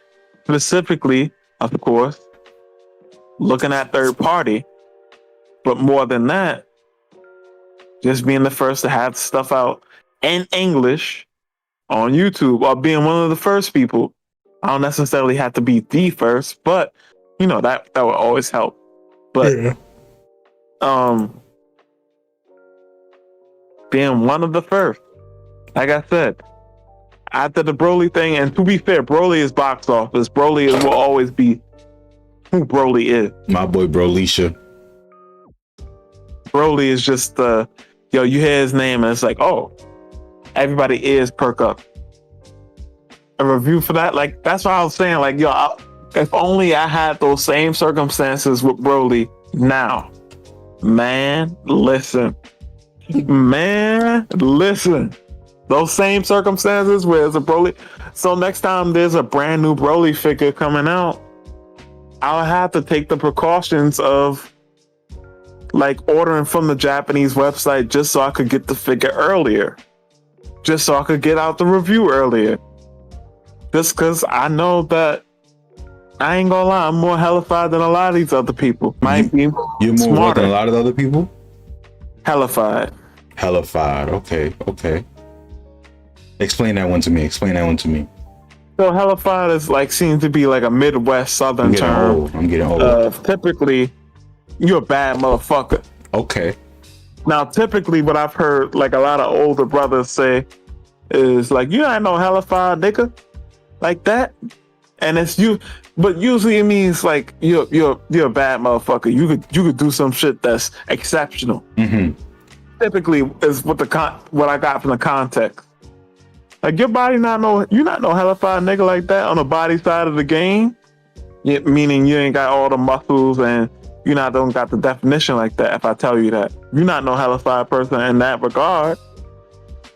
specifically, of course, looking at third party. But more than that, just being the first to have stuff out in English on YouTube, or being one of the first people. I don't necessarily have to be the first, but you know, that would always help. But being one of the first, like I said, after the Broly thing, and to be fair, Broly is box office. Broly will always be who Broly is. My boy Brolisha. Broly is just yo, you hear his name and it's like, oh, everybody ears perk up. A review for that, like, that's what I was saying. Like, yo, if only I had those same circumstances with Broly now. Man, listen. Those same circumstances where it's a Broly. So next time there's a brand new Broly figure coming out, I'll have to take the precautions of like ordering from the Japanese website just so I could get the figure earlier. Just so I could get out the review earlier. Just because I know that, I ain't gonna lie, I'm more hellified than a lot of these other people. Might be You're more smarter than a lot of other people? Hellified. Okay. Explain that one to me. So hellified is like, seems to be like a Midwest Southern term. I'm getting old. Typically, you're a bad motherfucker. Okay. Now, typically, what I've heard like a lot of older brothers say is like, you ain't no hellified nigga, like that. And it's you, but usually it means like you're a bad motherfucker. You could do some shit that's exceptional. Typically is what I got from the context. Like, your body you're not no hellified nigga like that on the body side of the game. Meaning you ain't got all the muscles and you don't got the definition like that. If I tell you that, you're not no hellified person in that regard.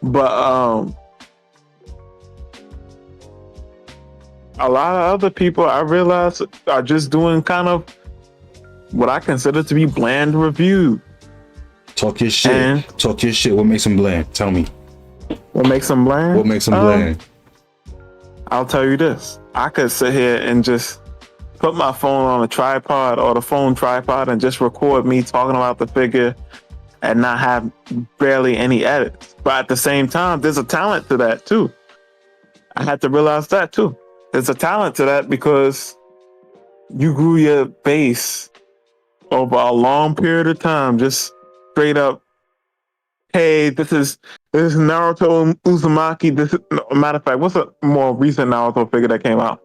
But a lot of other people, I realize, are just doing kind of what I consider to be bland review. Talk your shit. What makes them bland? Tell me. What makes them bland? I'll tell you this. I could sit here and just put my phone on a tripod or the phone tripod and just record me talking about the figure and not have barely any edits. But at the same time, there's a talent to that too. I had to realize that too. There's a talent to that because you grew your base over a long period of time. Just straight up, hey, this is Naruto Uzumaki. Matter of fact, what's a more recent Naruto figure that came out?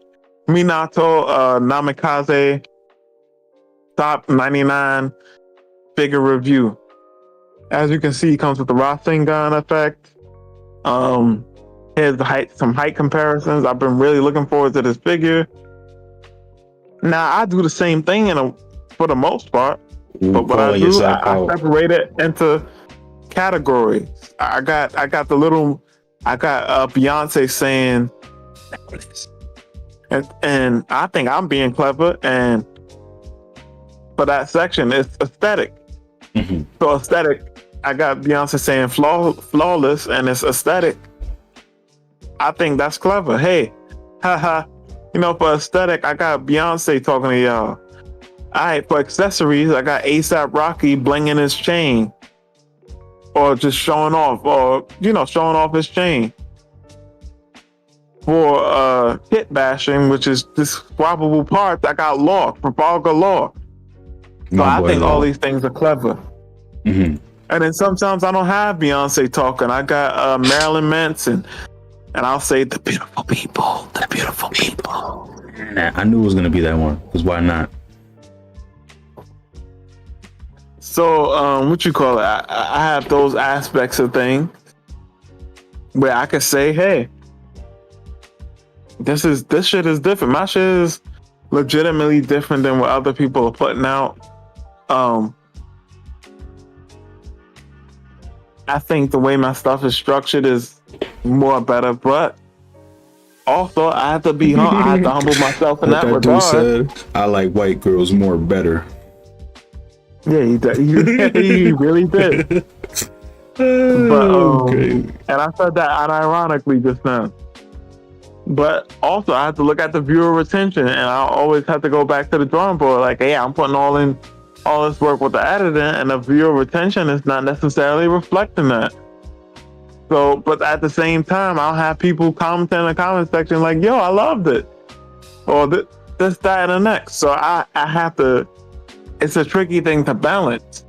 Minato Namikaze top 99 figure review. As you can see, he comes with the Rasengan effect. Here's the height, some height comparisons. I've been really looking forward to this figure. Now I do the same thing for the most part, but what I do, I separate it into categories. I got Beyonce saying, and I think I'm being clever. And for that section, it's aesthetic. Mm-hmm. So aesthetic, I got Beyonce saying flawless, and it's aesthetic. I think that's clever. Hey, haha. For aesthetic, I got Beyonce talking to y'all. All right, for accessories, I got ASAP Rocky blinging his chain, or just showing off, or showing off his chain. For hit bashing, which is describable parts, I got Law, Trafalgar Law. So I think all these things are clever. Mm-hmm. And then sometimes I don't have Beyonce talking. I got Marilyn Manson. And I'll say the beautiful people. Nah, I knew it was gonna be that one. Because why not? So, what you call it? I have those aspects of things where I could say, "Hey, this shit is different. My shit is legitimately different than what other people are putting out." I think the way my stuff is structured is more better, but also I have to be I have to humble myself in that regard. Dude said, I like white girls more better. Yeah, he did. He really did. But and I said that unironically just now. But also I have to look at the viewer retention, and I always have to go back to the drawing board. Like, hey, I'm putting all this work with the editing, and the viewer retention is not necessarily reflecting that. So, but at the same time, I'll have people comment in the comment section like, "Yo, I loved it," or this, that, and the next. So I have to. It's a tricky thing to balance.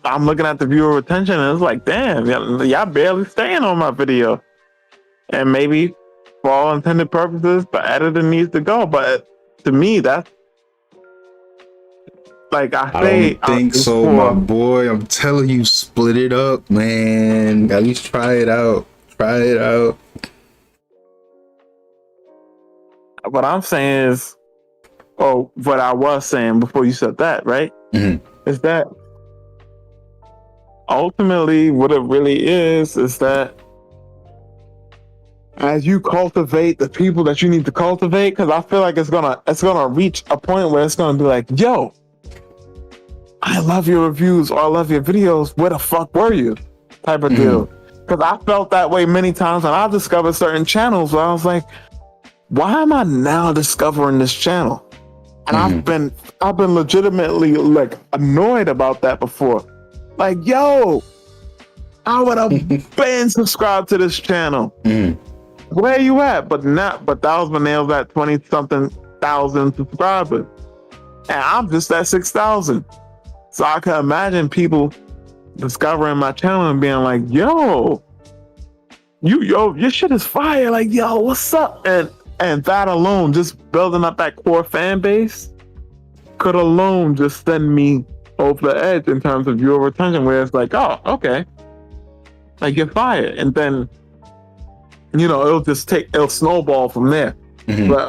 I'm looking at the viewer retention, and it's like, damn, y'all barely staying on my video. And maybe, for all intended purposes, the editor needs to go. But to me, that's like I don't think so, my boy. I'm telling you, split it up, man. At least try it out. What I'm saying is, what I was saying before you said that, right? Mm-hmm. Is that ultimately what it really is that as you cultivate the people that you need to cultivate, because I feel like it's gonna reach a point where it's gonna be like, yo, I love your reviews or I love your videos. Where the fuck were you? Type of deal. Because I felt that way many times, and I discovered certain channels where I was like, why am I now discovering this channel? And I've been legitimately like annoyed about that before. Like, yo, I would have been subscribed to this channel. Where you at? But that was when they was at 20-something thousand subscribers. And I'm just at 6,000. So I can imagine people discovering my channel and being like, yo, your shit is fire. Like, yo, what's up? And that alone, just building up that core fan base, could alone just send me over the edge in terms of viewer retention, where it's like, oh, okay, like you're fired, and then it'll snowball from there. But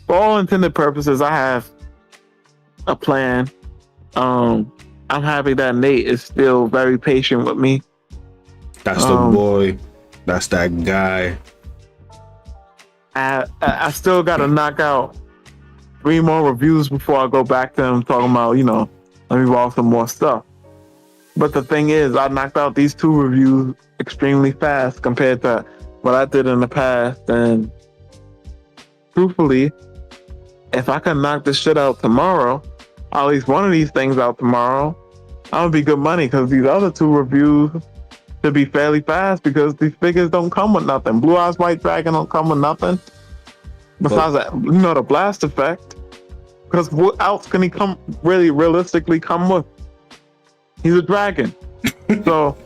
for all intended purposes, I have a plan. I'm happy that Nate is still very patient with me. That's the boy. That's that guy. I still got to knock out 3 more reviews before I go back to him talking about, let me roll some more stuff. But the thing is, I knocked out these 2 reviews extremely fast compared to what I did in the past. And truthfully, if I can knock this shit out tomorrow, at least one of these things out tomorrow, I'm going to be good money, because these other 2 reviews to be fairly fast, because these figures don't come with nothing. Blue Eyes White Dragon don't come with nothing besides that, the blast effect. Because what else can he realistically come with? He's a dragon. So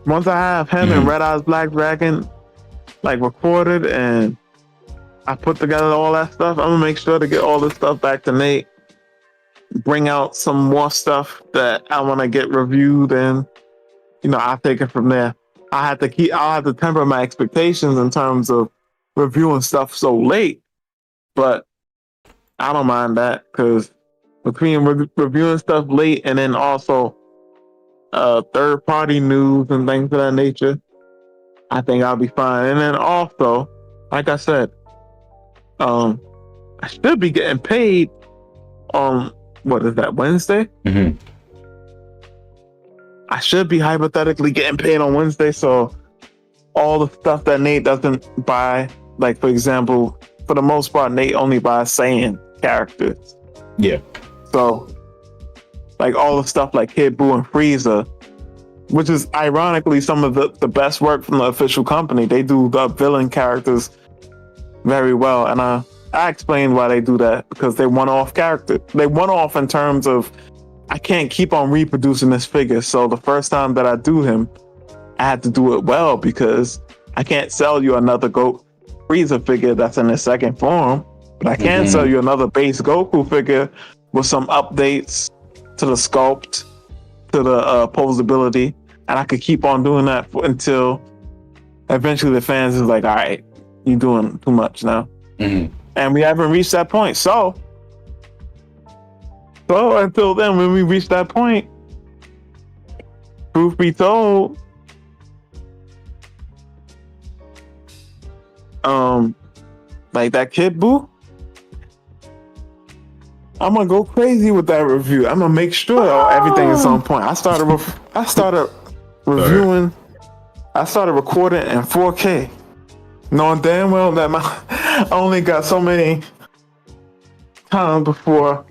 once I have him and Red Eyes Black Dragon, like recorded and I put together all that stuff, I'm gonna make sure to get all this stuff back to Nate. Bring out some more stuff that I want to get reviewed, and I'll take it from there. I'll have to temper my expectations in terms of reviewing stuff so late, but I don't mind that because between reviewing stuff late and then also third party news and things of that nature, I think I'll be fine. And then also, like I said, I should be getting paid on what is that, Wednesday? Mm-hmm. I should be hypothetically getting paid on Wednesday, so all the stuff that Nate doesn't buy, like for example, for the most part, Nate only buys Saiyan characters. Yeah. So, like all the stuff like Kid Buu and Frieza, which is ironically some of the best work from the official company. They do the villain characters very well, and I explained why they do that, because they one-off characters. They one-off in terms of I can't keep on reproducing this figure. So the first time that I do him, I had to do it well because I can't sell you another Frieza figure that's in the second form, but I can sell you another base Goku figure with some updates to the sculpt, to the posability, and I could keep on doing that until eventually the fans is like, all right, you're doing too much now. And we haven't reached that point. So until then, when we reach that point, truth be told, like that Kid Buu, I'm gonna go crazy with that review. I'm gonna make sure everything is on point. I started reviewing. I started recording in 4K, knowing damn well that I only got so many times before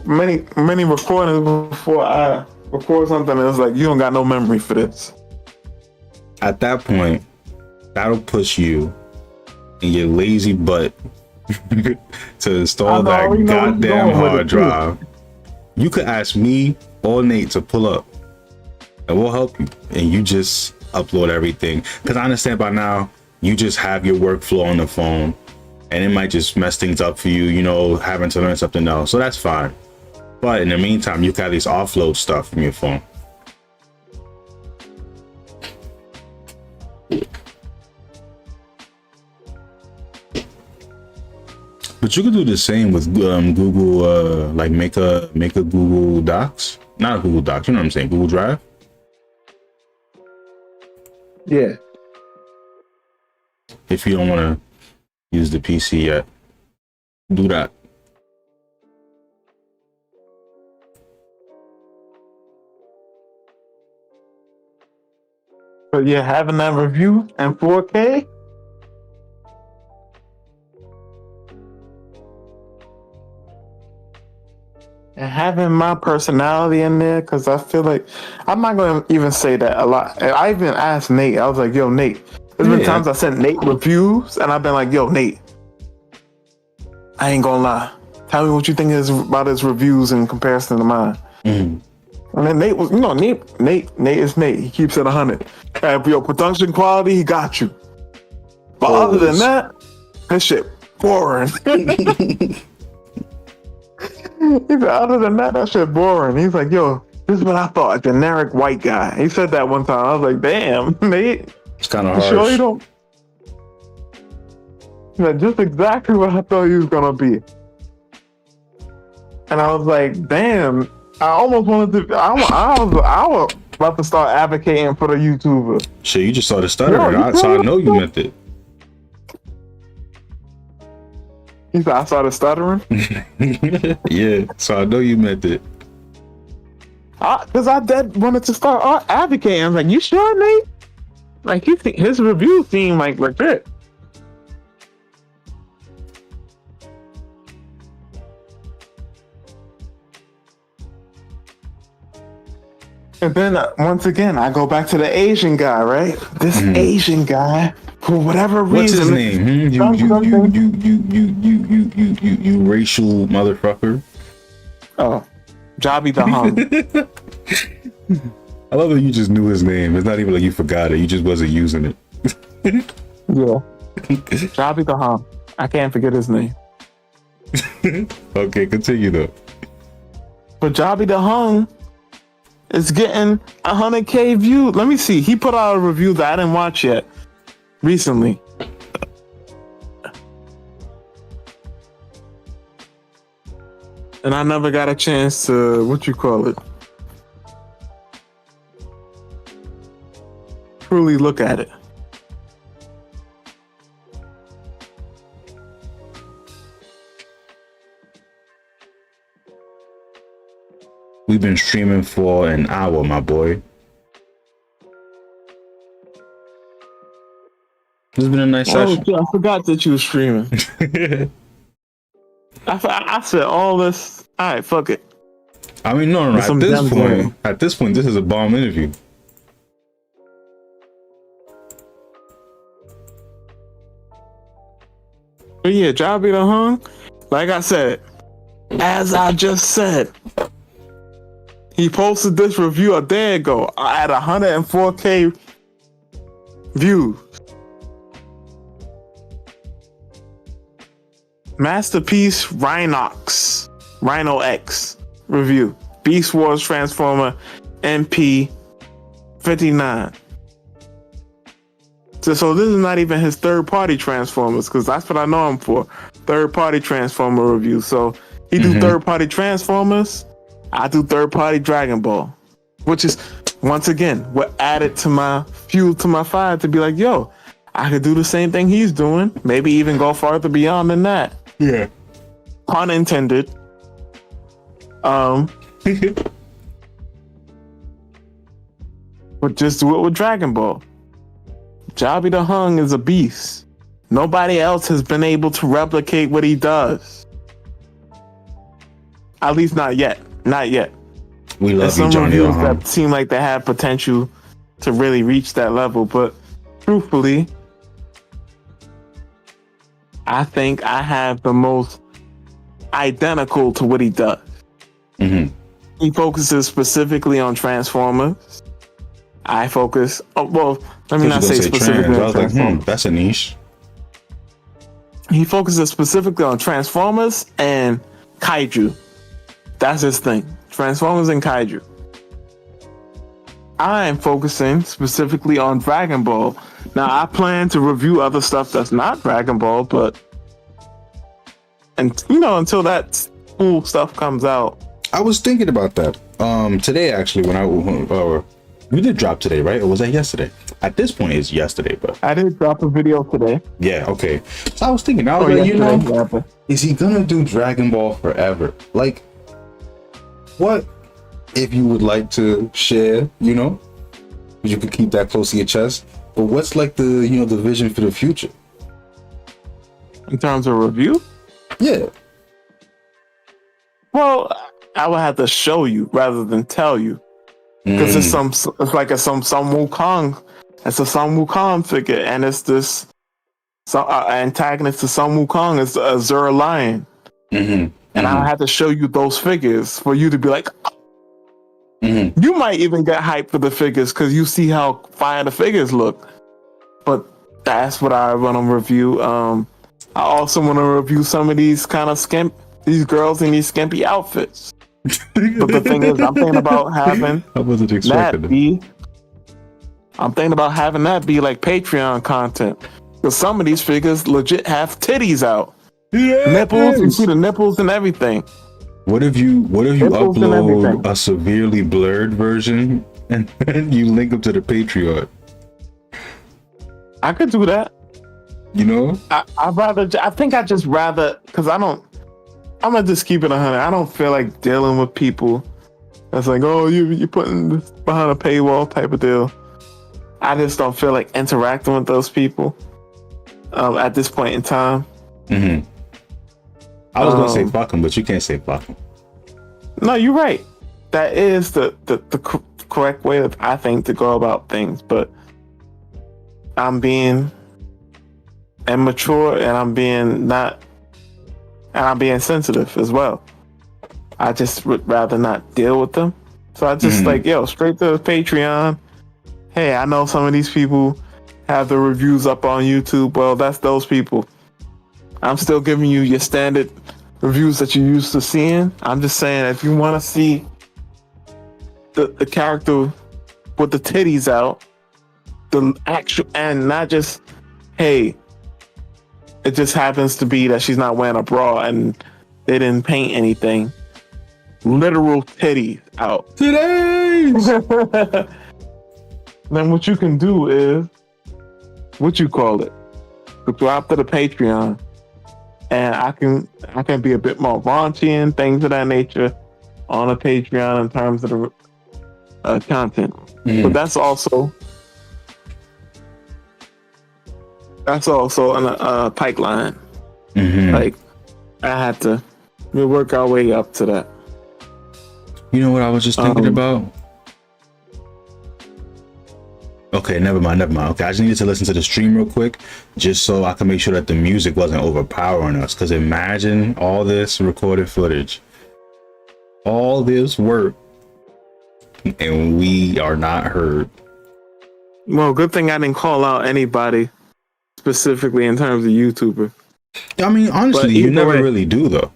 many recordings before I record something. And it's like, you don't got no memory for this. At that point, that'll push you in your lazy butt to install that goddamn hard drive. You could ask me or Nate to pull up and we'll help you, and you just upload everything, because I understand by now you just have your workflow on the phone and it might just mess things up for you, having to learn something else. So that's fine, but in the meantime you can at least offload stuff from your phone. But you could do the same with Google, like make a Google Docs, not a Google Docs, you know what I'm saying, Google Drive. Yeah. If you don't want to use the PC yet, do that. But yeah, having that review in 4K. And having my personality in there, because I feel like I'm not going to even say that a lot. I even asked Nate. I was like, yo, Nate. There's been times I sent Nate reviews, and I've been like, yo, Nate, I ain't going to lie. Tell me what you think is about his reviews in comparison to mine. And then Nate was, Nate is Nate. He keeps it 100. And for your production quality, he got you. But other than that, this shit boring. He said, other than that, that shit boring. He's like, yo, this is what I thought, a generic white guy. He said that one time. I was like, damn, Nate. It's kind of harsh. Sure you don't? He said, just exactly what I thought he was going to be. And I was like, damn. I almost wanted to, I was about to start advocating for the YouTuber. Shit, you just started stuttering, so I know you meant it. He said, I started stuttering? Yeah, so I know you meant it. Because I wanted to start advocating. I was like, you sure, Nate? Like, his review seemed like legit. And then once again, I go back to the Asian guy, right? This Asian guy, for whatever reason. What's his name? You racial motherfucker. Oh, Jobby the Hung. I love that you just knew his name. It's not even like you forgot it. You just wasn't using it. Yeah. Jobby the Hum. I can't forget his name. Okay, continue though. But Jobby the Hum is getting 100K views. Let me see. He put out a review that I didn't watch yet recently. And I never got a chance to, truly look at it. We've been streaming for an hour, my boy. This has been a nice session. I forgot that you were streaming. I said all this. All right, fuck it. I mean, no. At this point, this is a bomb interview. But yeah, Jobby the Hung, like I said, as I just said, he posted this review a day ago at 104K views. Masterpiece Rhino X review. Beast Wars Transformer MP 59. So this is not even his third-party Transformers, because that's what I know him for. Third-party Transformer review. So he do third-party Transformers. I do third-party Dragon Ball, which is, once again, what added to my fuel to my fire to be like, yo, I could do the same thing he's doing. Maybe even go farther beyond than that. Yeah. Pun intended. But just do it with Dragon Ball. Jobby the Hung is a beast. Nobody else has been able to replicate what he does. At least not yet. Not yet. We love There's you, some Johnny. reviews that seem like they have potential to really reach that level, but truthfully, I think I have the most identical to what he does. Mm-hmm. He focuses specifically on Transformers. I focus. Oh, well, let me not say specifically on Transformers. That's a niche. He focuses specifically on Transformers and Kaiju. That's his thing. Transformers and Kaiju. I am focusing specifically on Dragon Ball. Now, I plan to review other stuff that's not Dragon Ball, but until that cool stuff comes out. I was thinking about that today, actually, when we did drop today, right? Or was that yesterday? At this point, it's yesterday, but I did drop a video today. Yeah, okay. So I was thinking, is he gonna do Dragon Ball forever? Like, what if you would like to share, you could keep that close to your chest, but what's like the vision for the future? In terms of review? Yeah. Well, I would have to show you rather than tell you. Because it's like a Sun Wukong. It's a Sun Wukong figure, and it's this antagonist to Sun Wukong is Azure Lion. And I have to show you those figures for you to be like, you might even get hyped for the figures because you see how fire the figures look. But that's what I want to review. I also want to review some of these kind of these girls in these skimpy outfits. But the thing is, I'm thinking about having that be like Patreon content. Because some of these figures legit have titties out. Yeah, nipples, you see the nipples and everything. What if you upload a severely blurred version and then you link them to the Patreon? I could do that. I think I just rather, because I'm gonna just keep it 100. I don't feel like dealing with people that's like, oh, you're putting this behind a paywall type of deal. I just don't feel like interacting with those people at this point in time. I was gonna say fuck them, but you can't say fuck them. No, you're right. That is the correct way that I think to go about things. But I'm being immature and I'm being sensitive as well. I just would rather not deal with them. So I just straight to Patreon. Hey, I know some of these people have the reviews up on YouTube, well, that's those people. I'm still giving you your standard reviews that you're used to seeing. I'm just saying, if you want to see the character with the titties out, the actual, and not just, hey, it just happens to be that she's not wearing a bra and they didn't paint anything. Literal titties out. Today's. Then what you can do is, what you call it, subscribe to the Patreon, and I can be a bit more raunchy and things of that nature on the Patreon in terms of the content. But that's also on a pipeline. Like, I had to work our way up to that. You know what I was just thinking about? Okay, never mind. Okay, I just needed to listen to the stream real quick, just so I can make sure that the music wasn't overpowering us. Because imagine all this recorded footage, all this work, and we are not heard. Well, good thing I didn't call out anybody specifically in terms of YouTuber. I mean, honestly, you never really do, though.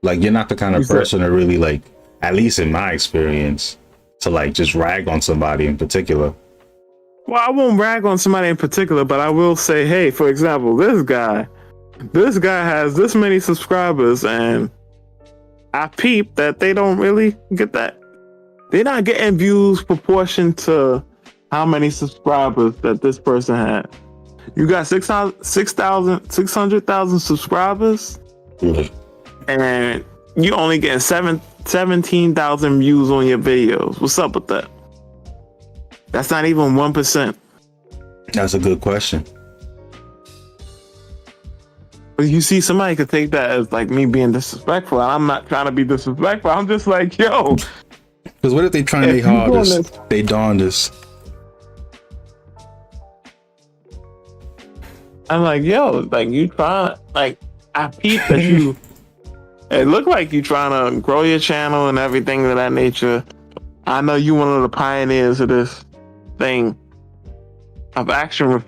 Like, you're not the kind of person to really, like, at least in my experience, to like just rag on somebody in particular. Well, I won't rag on somebody in particular, but I will say, hey, for example, this guy has this many subscribers, and I peep that they don't really get that. They're not getting views proportion to how many subscribers that this person had. You got 600,000 subscribers, and you only getting 17,000 views on your videos. What's up with that? That's not even 1%. That's a good question. But you see, somebody could take that as like me being disrespectful. I'm not trying to be disrespectful. I'm just like, yo. Because what if they trying their hardest? They darndest. I'm like, yo, like you trying, like I peep that you. It looked like you trying to grow your channel and everything of that nature. I know you one of the pioneers of this thing of action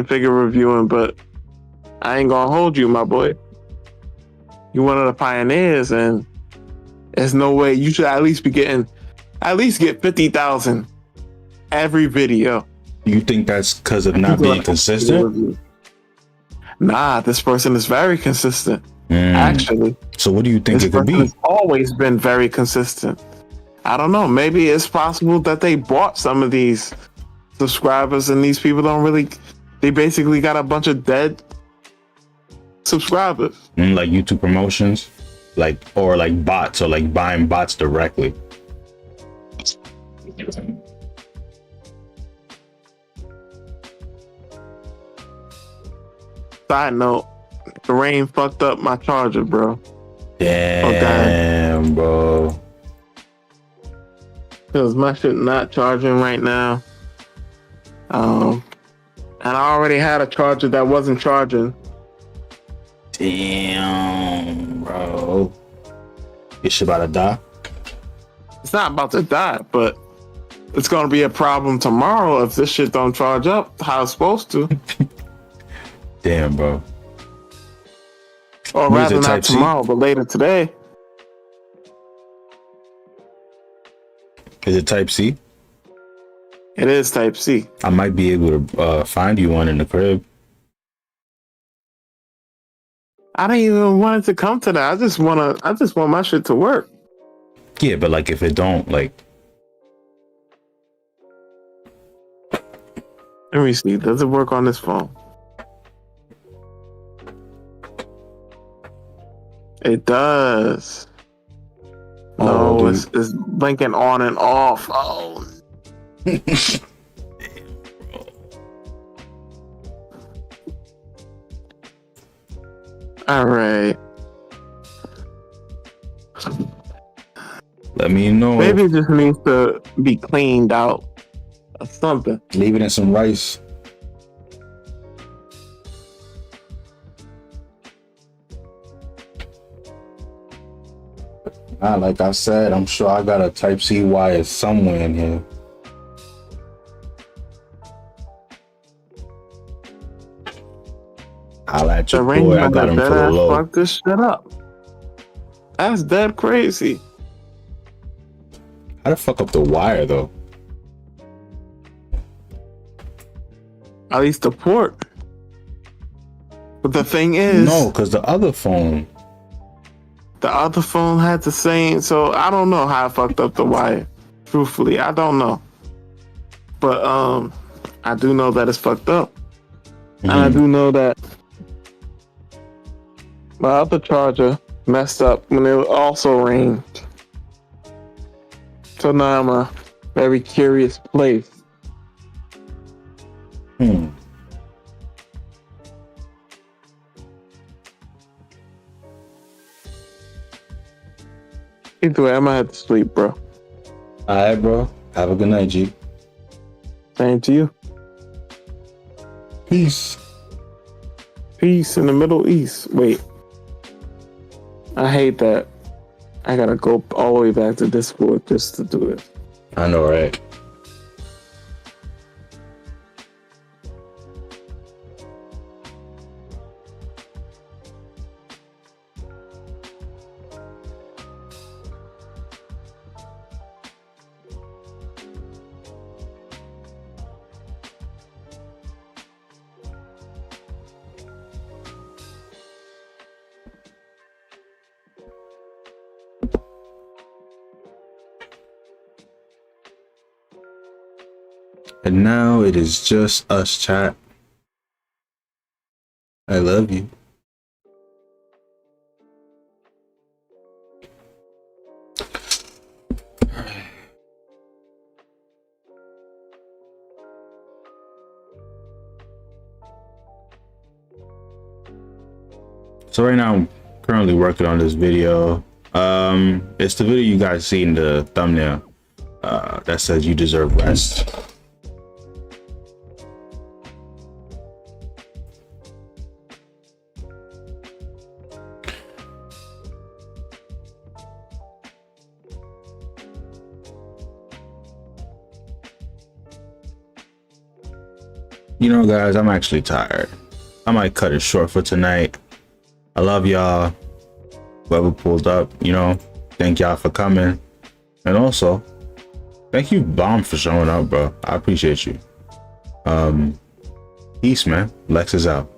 figure reviewing, but I ain't gonna hold you, my boy. You one of the pioneers, and there's no way you should at least get 50,000 every video. You think that's because of not being consistent? Nah, this person is very consistent. Actually. So what do you think it could be? Has always been very consistent. I don't know. Maybe it's possible that they bought some of these subscribers, and these people don't really. They basically got a bunch of dead subscribers. Like YouTube promotions, or like bots, or like buying bots directly. Side note, the rain fucked up my charger, bro. Damn, bro. Because my shit not charging right now. And I already had a charger that wasn't charging. Damn, bro. Your shit about to die? It's not about to die, but it's going to be a problem tomorrow if this shit don't charge up how it's supposed to. Damn, bro. Or rather not tomorrow, but later today. Is it Type C? It is Type C. I might be able to find you one in the crib. I don't even want it to come to that. I just want my shit to work. Yeah, but like if it don't, like. Let me see. Does it work on this phone? It does. No, it's blinking on and off. Oh. All right. Let me know. Maybe it just needs to be cleaned out or something. Leave it in some rice. Like I said, I'm sure I got a Type C wire somewhere in here. At The your ring boy, I might got have him for dead the ass low. fucked this shit up. That's dead crazy. How the fuck up the wire though? At least the port. But the thing is, No, because the other phone. the other phone had the same. So I don't know how I fucked up the wire. Truthfully, I don't know. But I do know that it's fucked up, and I do know that my other charger messed up when it also rained. So now I'm a very curious place. Either way, I might have to sleep, bro. Alright, bro. Have a good night, G. Same to you. Peace. Peace in the Middle East. Wait. I hate that. I gotta go all the way back to Discord just to do it. I know, right? And now it is just us, chat. I love you. So right now I'm currently working on this video. It's the video you guys see in the thumbnail that says you deserve rest. You know, guys, I'm actually tired. I might cut it short for tonight. I love y'all. Whoever pulled up, you know, thank y'all for coming. And also, thank you, Bomb, for showing up, bro. I appreciate you. Peace, man. Lex is out.